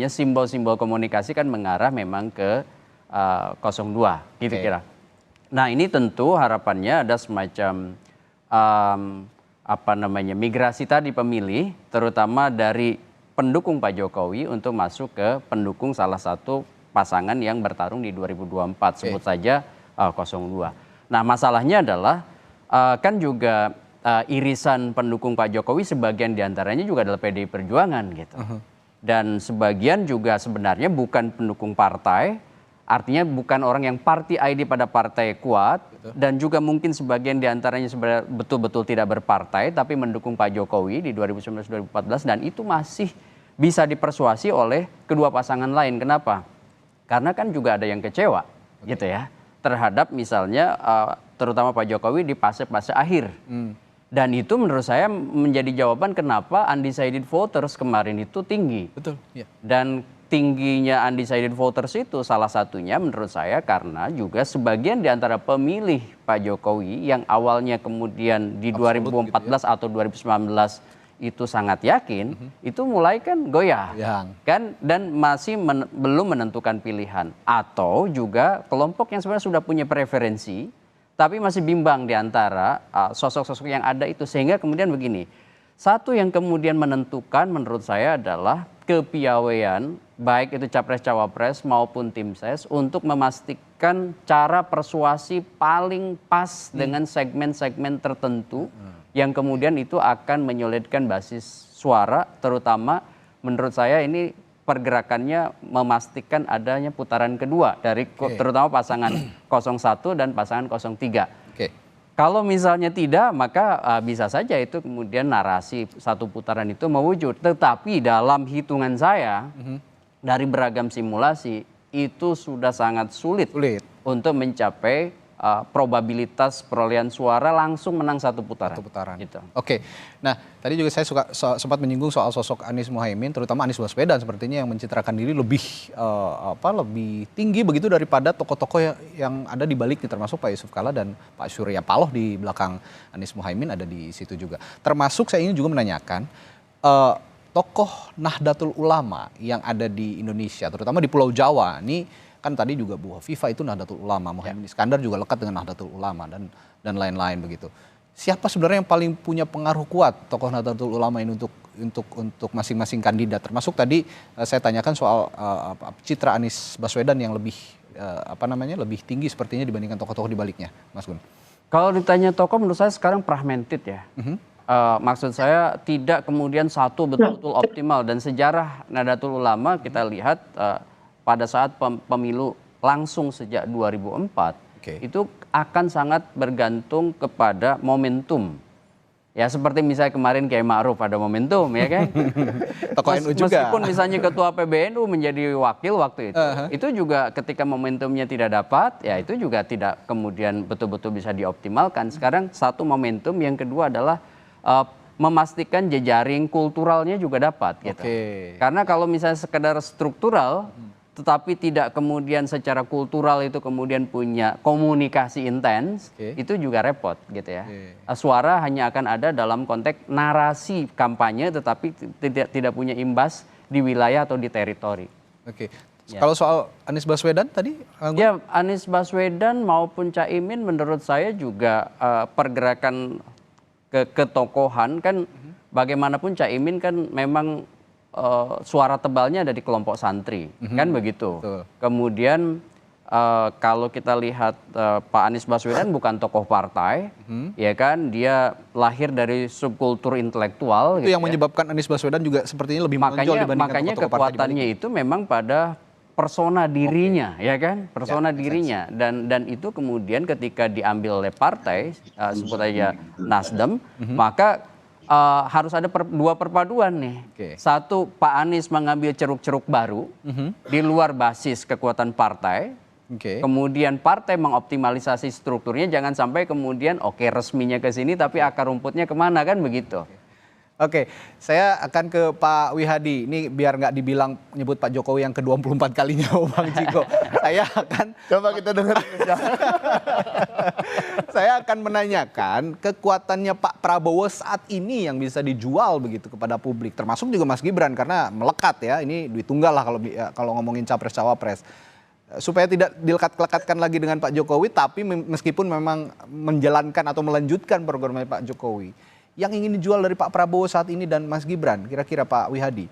S9: simbol-simbol komunikasi kan mengarah memang ke 02 gitu kira. Nah, ini tentu harapannya ada semacam migrasi tadi pemilih terutama dari pendukung Pak Jokowi untuk masuk ke pendukung salah satu pasangan yang bertarung di 2024, sebut saja 02. Nah, masalahnya adalah kan juga irisan pendukung Pak Jokowi sebagian diantaranya juga adalah PDI Perjuangan gitu. Dan sebagian juga sebenarnya bukan pendukung partai, artinya bukan orang yang party ID pada partai kuat, dan juga mungkin sebagian diantaranya sebenarnya betul-betul tidak berpartai tapi mendukung Pak Jokowi di 2019-2014 dan itu masih bisa dipersuasi oleh kedua pasangan lain. Kenapa? Karena kan juga ada yang kecewa gitu ya terhadap misalnya terutama Pak Jokowi di fase-fase akhir. Dan itu menurut saya menjadi jawaban kenapa undecided voters kemarin itu tinggi.
S5: Betul. Ya.
S9: Dan tingginya undecided voters itu salah satunya menurut saya karena juga sebagian di antara pemilih Pak Jokowi yang awalnya kemudian di 2014 gitu ya, atau 2019 itu sangat yakin, itu mulai kan goyah. Kan dan masih belum menentukan pilihan atau juga kelompok yang sebenarnya sudah punya preferensi tapi masih bimbang di antara sosok-sosok yang ada itu sehingga kemudian begini. Satu yang kemudian menentukan menurut saya adalah kepiawaian baik itu capres-cawapres maupun tim ses untuk memastikan cara persuasi paling pas dengan segmen-segmen tertentu yang kemudian itu akan menyulitkan basis suara terutama menurut saya ini pergerakannya memastikan adanya putaran kedua dari terutama pasangan 01 dan pasangan 03. Kalau misalnya tidak, maka bisa saja itu kemudian narasi satu putaran itu mewujud. Tetapi dalam hitungan saya, dari beragam simulasi, itu sudah sangat sulit untuk mencapai probabilitas perolehan suara langsung menang satu putaran. Gitu.
S5: Oke, nah tadi juga saya sempat menyinggung soal sosok Anies Muhaimin, terutama Anies Baswedan sepertinya yang mencitrakan diri lebih tinggi begitu daripada tokoh-tokoh yang ada di baliknya, termasuk Pak Yusuf Kalla dan Pak Surya Paloh di belakang Anies Muhaimin ada di situ juga. Termasuk saya ingin juga menanyakan tokoh Nahdlatul Ulama yang ada di Indonesia, terutama di Pulau Jawa. Ini kan tadi juga Bu Hovifah itu Nahdlatul Ulama, Muhaimin Iskandar juga lekat dengan Nahdlatul Ulama dan lain-lain begitu. Siapa sebenarnya yang paling punya pengaruh kuat tokoh Nahdlatul Ulama ini untuk masing-masing kandidat? Termasuk tadi saya tanyakan soal citra Anies Baswedan yang lebih lebih tinggi sepertinya dibandingkan tokoh-tokoh di baliknya, Mas Gun.
S9: Kalau ditanya tokoh menurut saya sekarang fragmented ya. Maksud saya tidak kemudian satu betul-betul optimal dan sejarah Nahdlatul Ulama kita lihat pada saat pemilu langsung sejak 2004 itu akan sangat bergantung kepada momentum. Ya seperti misalnya kemarin Kiai Ma'ruf ada momentum ya kan.
S5: Tokoh NU juga.
S9: Meskipun misalnya ketua PBNU menjadi wakil waktu itu juga ketika momentumnya tidak dapat ya itu juga tidak kemudian betul-betul bisa dioptimalkan. Sekarang satu momentum, yang kedua adalah memastikan jejaring kulturalnya juga dapat gitu. Karena kalau misalnya sekedar struktural tetapi tidak kemudian secara kultural itu kemudian punya komunikasi intens, itu juga repot gitu ya. Suara hanya akan ada dalam konteks narasi kampanye tetapi tidak punya imbas di wilayah atau di teritori.
S5: Kalau soal Anies Baswedan tadi?
S9: Ya, Anies Baswedan maupun Caimin menurut saya juga pergerakan ketokohan kan bagaimanapun Caimin kan memang suara tebalnya ada di kelompok santri, kan begitu.
S5: Betul.
S9: Kemudian kalau kita lihat Pak Anies Baswedan bukan tokoh partai, ya kan, dia lahir dari subkultur intelektual.
S5: Itu
S9: gitu
S5: yang menyebabkan Anies Baswedan juga sepertinya lebih menonjol dibandingkan
S9: makanya
S5: tokoh-tokoh partai di
S9: kekuatannya itu memang pada persona dirinya, ya kan, persona dirinya, dan itu kemudian ketika diambil oleh partai, sebut aja Nasdem, maka harus ada dua perpaduan nih. Satu, Pak Anies mengambil ceruk-ceruk baru di luar basis kekuatan partai. Kemudian partai mengoptimalisasi strukturnya, jangan sampai kemudian resminya ke sini tapi akar rumputnya kemana, kan begitu.
S5: Oke, saya akan ke Pak Wihadi. Ini biar nggak dibilang nyebut Pak Jokowi yang ke-24 kalinya, Bang Ciko. Saya akan
S6: Coba kita dengar.
S5: Saya akan menanyakan kekuatannya Pak Prabowo saat ini yang bisa dijual begitu kepada publik, termasuk juga Mas Gibran karena melekat ya. Ini duit tunggal lah kalau ngomongin capres cawapres. Supaya tidak dilekat-lekatkan lagi dengan Pak Jokowi, tapi meskipun memang menjalankan atau melanjutkan programnya Pak Jokowi. Yang ingin dijual dari Pak Prabowo saat ini dan Mas Gibran, kira-kira Pak Wihadi?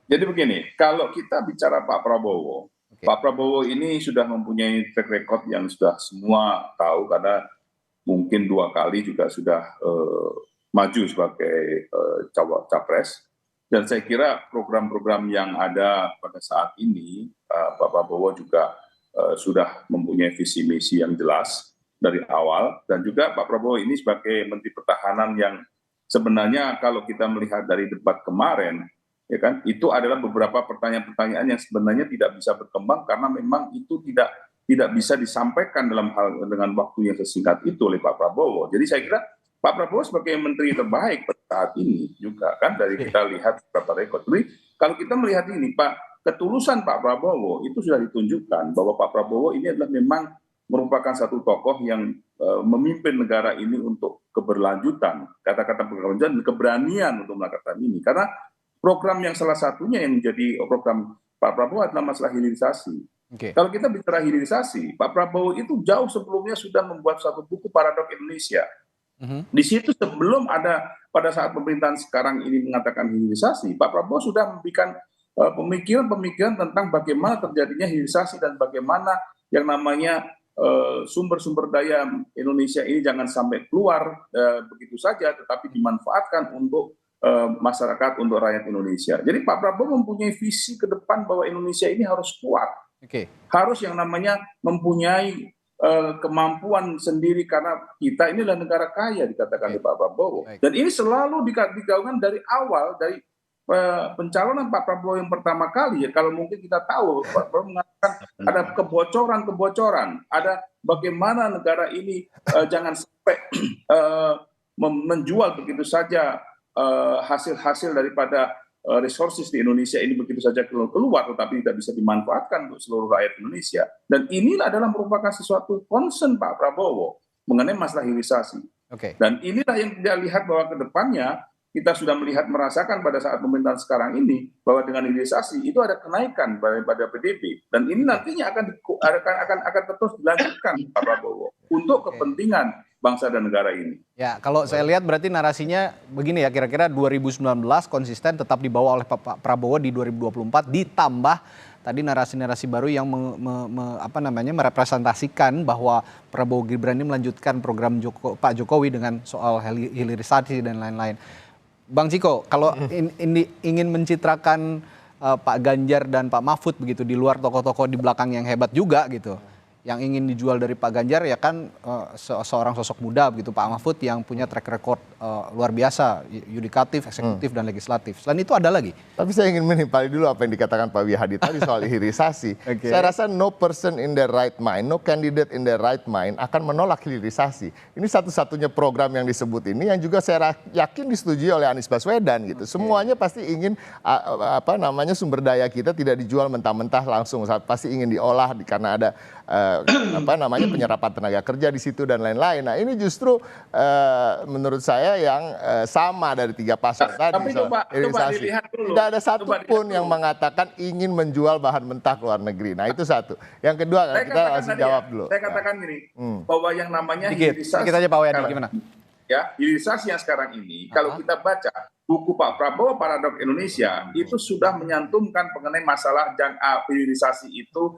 S7: Jadi begini, kalau kita bicara Pak Prabowo, Pak Prabowo ini sudah mempunyai track record yang sudah semua tahu karena mungkin 2 kali juga sudah maju sebagai capres. Dan saya kira program-program yang ada pada saat ini, Pak Prabowo juga sudah mempunyai visi misi yang jelas dari awal, dan juga Pak Prabowo ini sebagai Menteri Pertahanan yang sebenarnya kalau kita melihat dari debat kemarin, ya kan, itu adalah beberapa pertanyaan-pertanyaan yang sebenarnya tidak bisa berkembang karena memang itu tidak bisa disampaikan dengan waktu yang sesingkat itu oleh Pak Prabowo. Jadi saya kira Pak Prabowo sebagai menteri terbaik pada saat ini juga kan dari kita lihat beberapa rekor. Jadi kalau kita melihat ini, ketulusan Pak Prabowo itu sudah ditunjukkan bahwa Pak Prabowo ini adalah memang merupakan satu tokoh yang memimpin negara ini untuk keberlanjutan, kata-kata keberlanjutan, keberanian untuk melakukan ini. Karena program yang salah satunya yang menjadi program Pak Prabowo adalah masalah hilirisasi. Kalau kita bicara hilirisasi, Pak Prabowo itu jauh sebelumnya sudah membuat satu buku Paradok Indonesia. Di situ sebelum ada pada saat pemerintahan sekarang ini mengatakan hilirisasi, Pak Prabowo sudah memberikan pemikiran-pemikiran tentang bagaimana terjadinya hilirisasi dan bagaimana yang namanya sumber-sumber daya Indonesia ini jangan sampai keluar begitu saja, tetapi dimanfaatkan untuk masyarakat, untuk rakyat Indonesia. Jadi Pak Prabowo mempunyai visi ke depan bahwa Indonesia ini harus kuat, harus yang namanya mempunyai kemampuan sendiri karena kita ini adalah negara kaya dikatakan oleh Pak Prabowo. Dan ini selalu digaungkan dari awal, dari pencalonan Pak Prabowo yang pertama kali ya, kalau mungkin kita tahu Pak Prabowo mengatakan ada kebocoran, ada bagaimana negara ini jangan sampai menjual begitu saja hasil-hasil daripada resources di Indonesia ini begitu saja keluar, tetapi tidak bisa dimanfaatkan untuk seluruh rakyat Indonesia. Dan inilah adalah merupakan sesuatu concern Pak Prabowo mengenai masalah hilirisasi. Dan inilah yang kita lihat bahwa ke depannya kita sudah merasakan pada saat pemerintahan sekarang ini bahwa dengan hilirisasi itu ada kenaikan pada PDB, dan ini nantinya akan terus dilanjutkan Pak Prabowo untuk kepentingan bangsa dan negara ini.
S5: Ya, kalau saya lihat berarti narasinya begini ya, kira-kira 2019 konsisten tetap dibawa oleh Pak Prabowo di 2024 ditambah tadi narasi-narasi baru yang merepresentasikan bahwa Prabowo Gibran ini melanjutkan program Pak Jokowi dengan soal hilirisasi dan lain-lain. Bang Ciko, kalau ingin mencitrakan Pak Ganjar dan Pak Mahfud begitu di luar tokoh-tokoh di belakang yang hebat juga gitu, yang ingin dijual dari Pak Ganjar ya kan seorang sosok muda begitu, Pak Mahfud yang punya track record luar biasa, yudikatif, eksekutif, dan legislatif. Selain itu ada lagi?
S6: Tapi saya ingin menimpali dulu apa yang dikatakan Pak Wihadi tadi soal hilirisasi. Saya rasa no person in the right mind, no candidate in the right mind akan menolak hilirisasi. Ini satu-satunya program yang disebut ini yang juga saya yakin disetujui oleh Anies Baswedan gitu. Semuanya pasti ingin sumber daya kita tidak dijual mentah-mentah langsung, pasti ingin diolah karena ada penyerapan tenaga kerja di situ dan lain-lain. Nah ini justru menurut saya yang sama dari 3 paslon tadi.
S7: Tapi coba dilihat dulu.
S6: Tidak ada satupun yang mengatakan ingin menjual bahan mentah ke luar negeri. Nah itu satu. Yang kedua kita harus jawab dulu.
S7: Saya katakan gini, bahwa yang namanya hilirisasi.
S5: Kita aja Pak Wihadi gimana?
S7: ya hilirisasi yang sekarang ini, kalau kita baca buku Pak Prabowo Paradoks Indonesia itu sudah menyantumkan mengenai masalah hilirisasi itu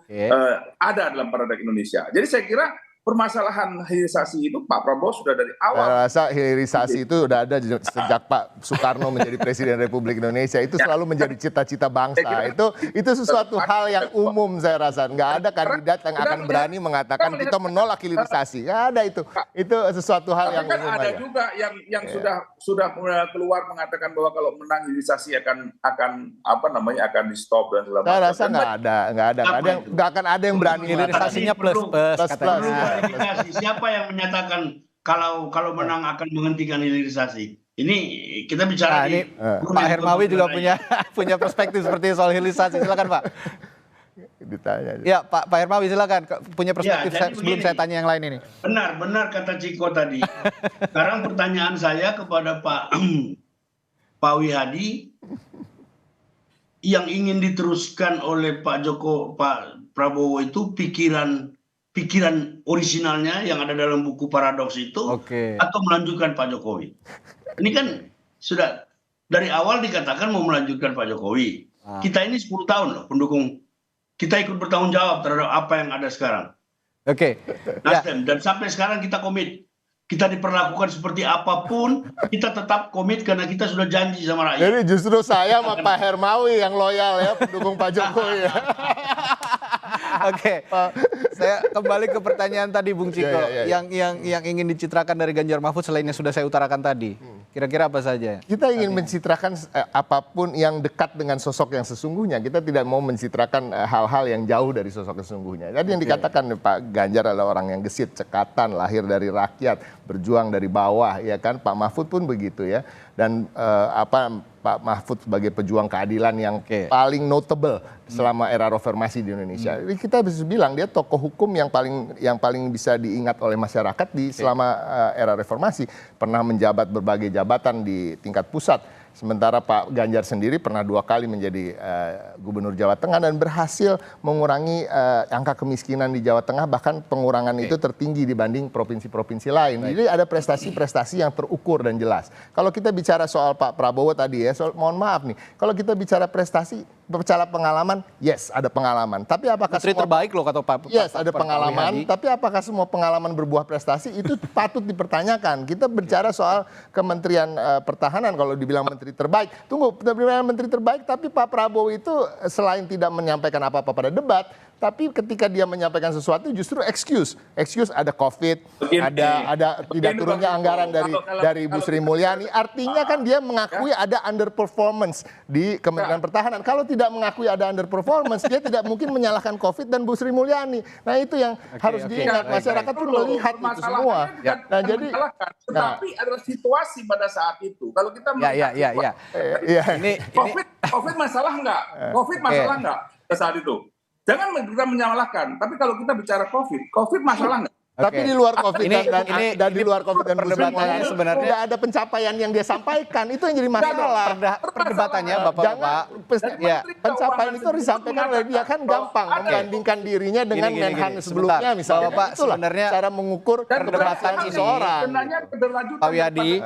S7: ada dalam Paradoks Indonesia. Jadi saya kira permasalahan hilirisasi itu Pak Prabowo sudah dari awal.
S6: Saya rasa hilirisasi itu udah ada sejak Pak Soekarno menjadi Presiden Republik Indonesia. Itu selalu menjadi cita-cita bangsa. Itu sesuatu hal yang umum saya rasa. Nggak ada kandidat yang akan berani mengatakan kita menolak hilirisasi. Nggak ada itu. Itu sesuatu hal yang umum.
S7: Ada juga yang sudah keluar mengatakan bahwa kalau menang hilirisasi akan akan di stop dan segala macam.
S6: Saya rasa nggak akan ada yang berani.
S5: Hilirisasinya plus katanya.
S8: Siapa yang menyatakan kalau menang akan menghentikan hilirisasi? Ini kita bicara
S5: ini Pak Hermawi juga punya perspektif seperti soal hilirisasi. Silakan Pak.
S6: Ditanya.
S5: Ya Pak Hermawi silakan punya perspektif sebelum saya tanya yang lain ini.
S8: Benar kata Ciko tadi. Sekarang pertanyaan saya kepada Pak Wihadi yang ingin diteruskan oleh Pak Prabowo itu pikiran orisinalnya yang ada dalam buku Paradoks itu atau melanjutkan Pak Jokowi. Ini kan sudah dari awal dikatakan mau melanjutkan Pak Jokowi. Kita ini 10 tahun loh pendukung. Kita ikut bertanggung jawab terhadap apa yang ada sekarang. Nasdem. Dan sampai sekarang kita komit. Kita diperlakukan seperti apapun, kita tetap komit karena kita sudah janji sama rakyat.
S6: Jadi justru saya sama Pak Hermawi yang loyal ya pendukung Pak Jokowi ya.
S5: Saya kembali ke pertanyaan tadi Bung Ciko, yang ingin dicitrakan dari Ganjar Mahfud selain yang sudah saya utarakan tadi. Kira-kira apa saja?
S6: Kita ingin mencitrakan apapun yang dekat dengan sosok yang sesungguhnya. Kita tidak mau mencitrakan hal-hal yang jauh dari sosok sesungguhnya. Jadi yang dikatakan Pak Ganjar adalah orang yang gesit, cekatan, lahir dari rakyat, berjuang dari bawah, ya kan? Pak Mahfud pun begitu ya. Dan Pak Mahfud sebagai pejuang keadilan yang paling notable selama era reformasi di Indonesia. Jadi kita bisa bilang dia tokoh hukum yang paling bisa diingat oleh masyarakat selama era reformasi. Pernah menjabat berbagai jabatan di tingkat pusat. Sementara Pak Ganjar sendiri pernah 2 kali menjadi gubernur Jawa Tengah dan berhasil mengurangi angka kemiskinan di Jawa Tengah, bahkan pengurangan itu tertinggi dibanding provinsi-provinsi lain. Jadi ada prestasi-prestasi yang terukur dan jelas. Kalau kita bicara soal Pak Prabowo tadi ya, mohon maaf nih, kalau kita bicara prestasi, bicara pengalaman, yes ada pengalaman. Tapi apakah
S5: Menteri terbaik loh kata Pak?
S6: Yes ada pengalaman, tapi apakah semua pengalaman berbuah prestasi itu patut dipertanyakan. Kita bicara soal Kementerian Pertahanan kalau dibilang menteri terbaik. Tunggu, menteri terbaik, tapi Pak Prabowo itu selain tidak menyampaikan apa-apa pada debat, tapi ketika dia menyampaikan sesuatu justru excuse ada COVID, ada tidak turunnya anggaran dari Bu Sri Mulyani. Artinya kan dia mengakui ada underperformance di Kementerian Pertahanan. Kalau tidak mengakui ada underperformance, dia tidak mungkin menyalahkan COVID dan Bu Sri Mulyani. Nah itu yang harus diingat, masyarakat pun melihat itu semua.
S7: Nah jadi, tetapi adalah situasi pada saat itu. Kalau kita COVID masalah enggak? COVID masalah enggak pada saat itu? Jangan kita menyalahkan, tapi kalau kita bicara COVID masalah enggak?
S6: Tapi di luar COVID dan di luar COVID dan
S5: perdebatannya sebenarnya
S6: tidak ada pencapaian yang dia sampaikan, itu yang jadi masalah.
S5: Perdebatannya Bapak-bapak.
S6: Pencapaian itu disampaikan oleh dia kan gampang membandingkan dirinya dengan Menhan sebelumnya misalnya.
S5: Bapak sebenarnya
S6: cara mengukur perdebatan seseorang.
S5: Pak Wihadi.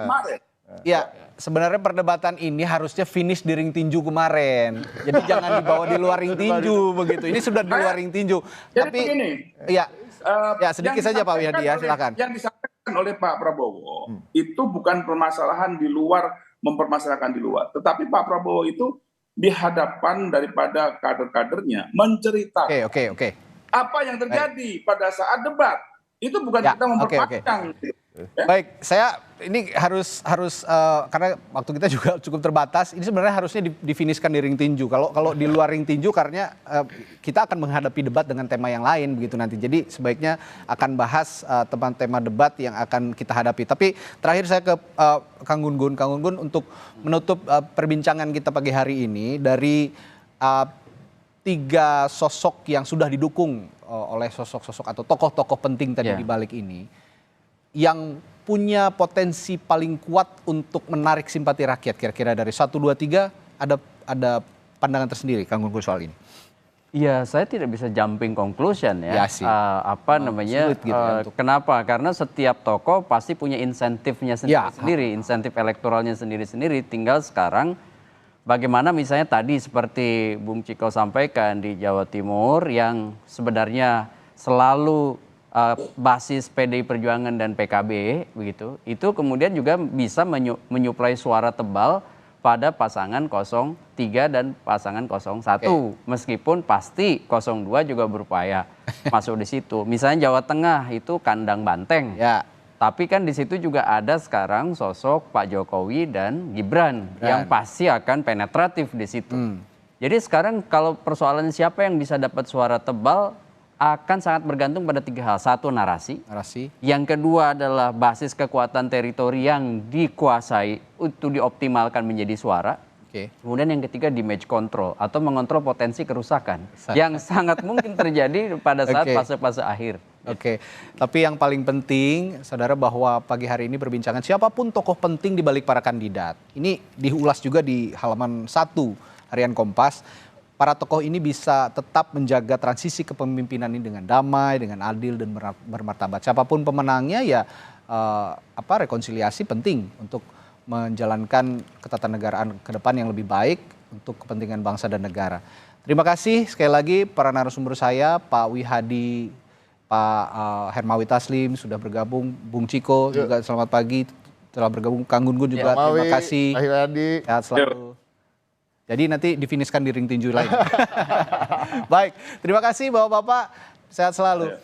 S5: Ya, sebenarnya perdebatan ini harusnya finish di ring tinju kemarin. Jadi jangan dibawa di luar ring tinju begitu. Ini sudah di luar ring tinju. Tapi sedikit saja Pak Wihadi ya, silakan.
S7: Yang disampaikan oleh Pak Prabowo itu bukan permasalahan di luar, mempermasalahkan di luar. Tetapi Pak Prabowo itu di hadapan daripada kader-kadernya menceritakan apa yang terjadi pada saat debat. Itu bukan kita memperpanjang.
S5: Baik, saya ini harus karena waktu kita juga cukup terbatas. Ini sebenarnya harusnya difinishkan di ring tinju. Kalau di luar ring tinju karena kita akan menghadapi debat dengan tema yang lain begitu nanti. Jadi sebaiknya akan bahas tema debat yang akan kita hadapi. Tapi terakhir saya ke Kang Gun-Gun. Kang Gun-Gun untuk menutup perbincangan kita pagi hari ini dari 3 sosok yang sudah didukung oleh sosok-sosok atau tokoh-tokoh penting tadi di balik ini, yang punya potensi paling kuat untuk menarik simpati rakyat, kira-kira dari 1, 2, 3 ada pandangan tersendiri Kang Gun-Gun soal ini?
S9: Ya, saya tidak bisa jumping conclusion ya.
S5: Ya sih.
S9: Namanya?
S5: Sulit gitu ya
S9: Kenapa? Karena setiap tokoh pasti punya insentifnya sendiri-sendiri, insentif elektoralnya sendiri-sendiri. Tinggal sekarang bagaimana misalnya tadi seperti Bung Ciko sampaikan di Jawa Timur yang sebenarnya selalu basis PDI Perjuangan dan PKB begitu. Itu kemudian juga bisa menyuplai suara tebal pada pasangan 03 dan pasangan 01. Meskipun pasti 02 juga berupaya masuk di situ. Misalnya Jawa Tengah itu kandang banteng.
S5: Ya.
S9: Tapi kan di situ juga ada sekarang sosok Pak Jokowi dan Gibran yang pasti akan penetratif di situ. Jadi sekarang kalau persoalan siapa yang bisa dapat suara tebal akan sangat bergantung pada 3 hal. Satu, narasi. Yang kedua adalah basis kekuatan teritori yang dikuasai itu dioptimalkan menjadi suara. Kemudian yang ketiga, damage control atau mengontrol potensi kerusakan yang sangat mungkin terjadi pada saat fase-fase akhir.
S5: Tapi yang paling penting, saudara, bahwa pagi hari ini perbincangan siapapun tokoh penting di balik para kandidat. Ini diulas juga di halaman 1 Harian Kompas. Para tokoh ini bisa tetap menjaga transisi kepemimpinan ini dengan damai, dengan adil dan bermartabat. Siapapun pemenangnya ya rekonsiliasi penting untuk menjalankan ketatanegaraan ke depan yang lebih baik untuk kepentingan bangsa dan negara. Terima kasih sekali lagi para narasumber saya, Pak Wihadi, Pak Hermawi Taslim sudah bergabung, Bung Ciko juga selamat pagi telah bergabung, Kang Gun-Gun juga terima kasih.
S6: Pak Wihadi.
S5: Sehat selalu. Jadi nanti difinishkan di ring tinju lain. Baik, terima kasih Bapak-Bapak, sehat selalu.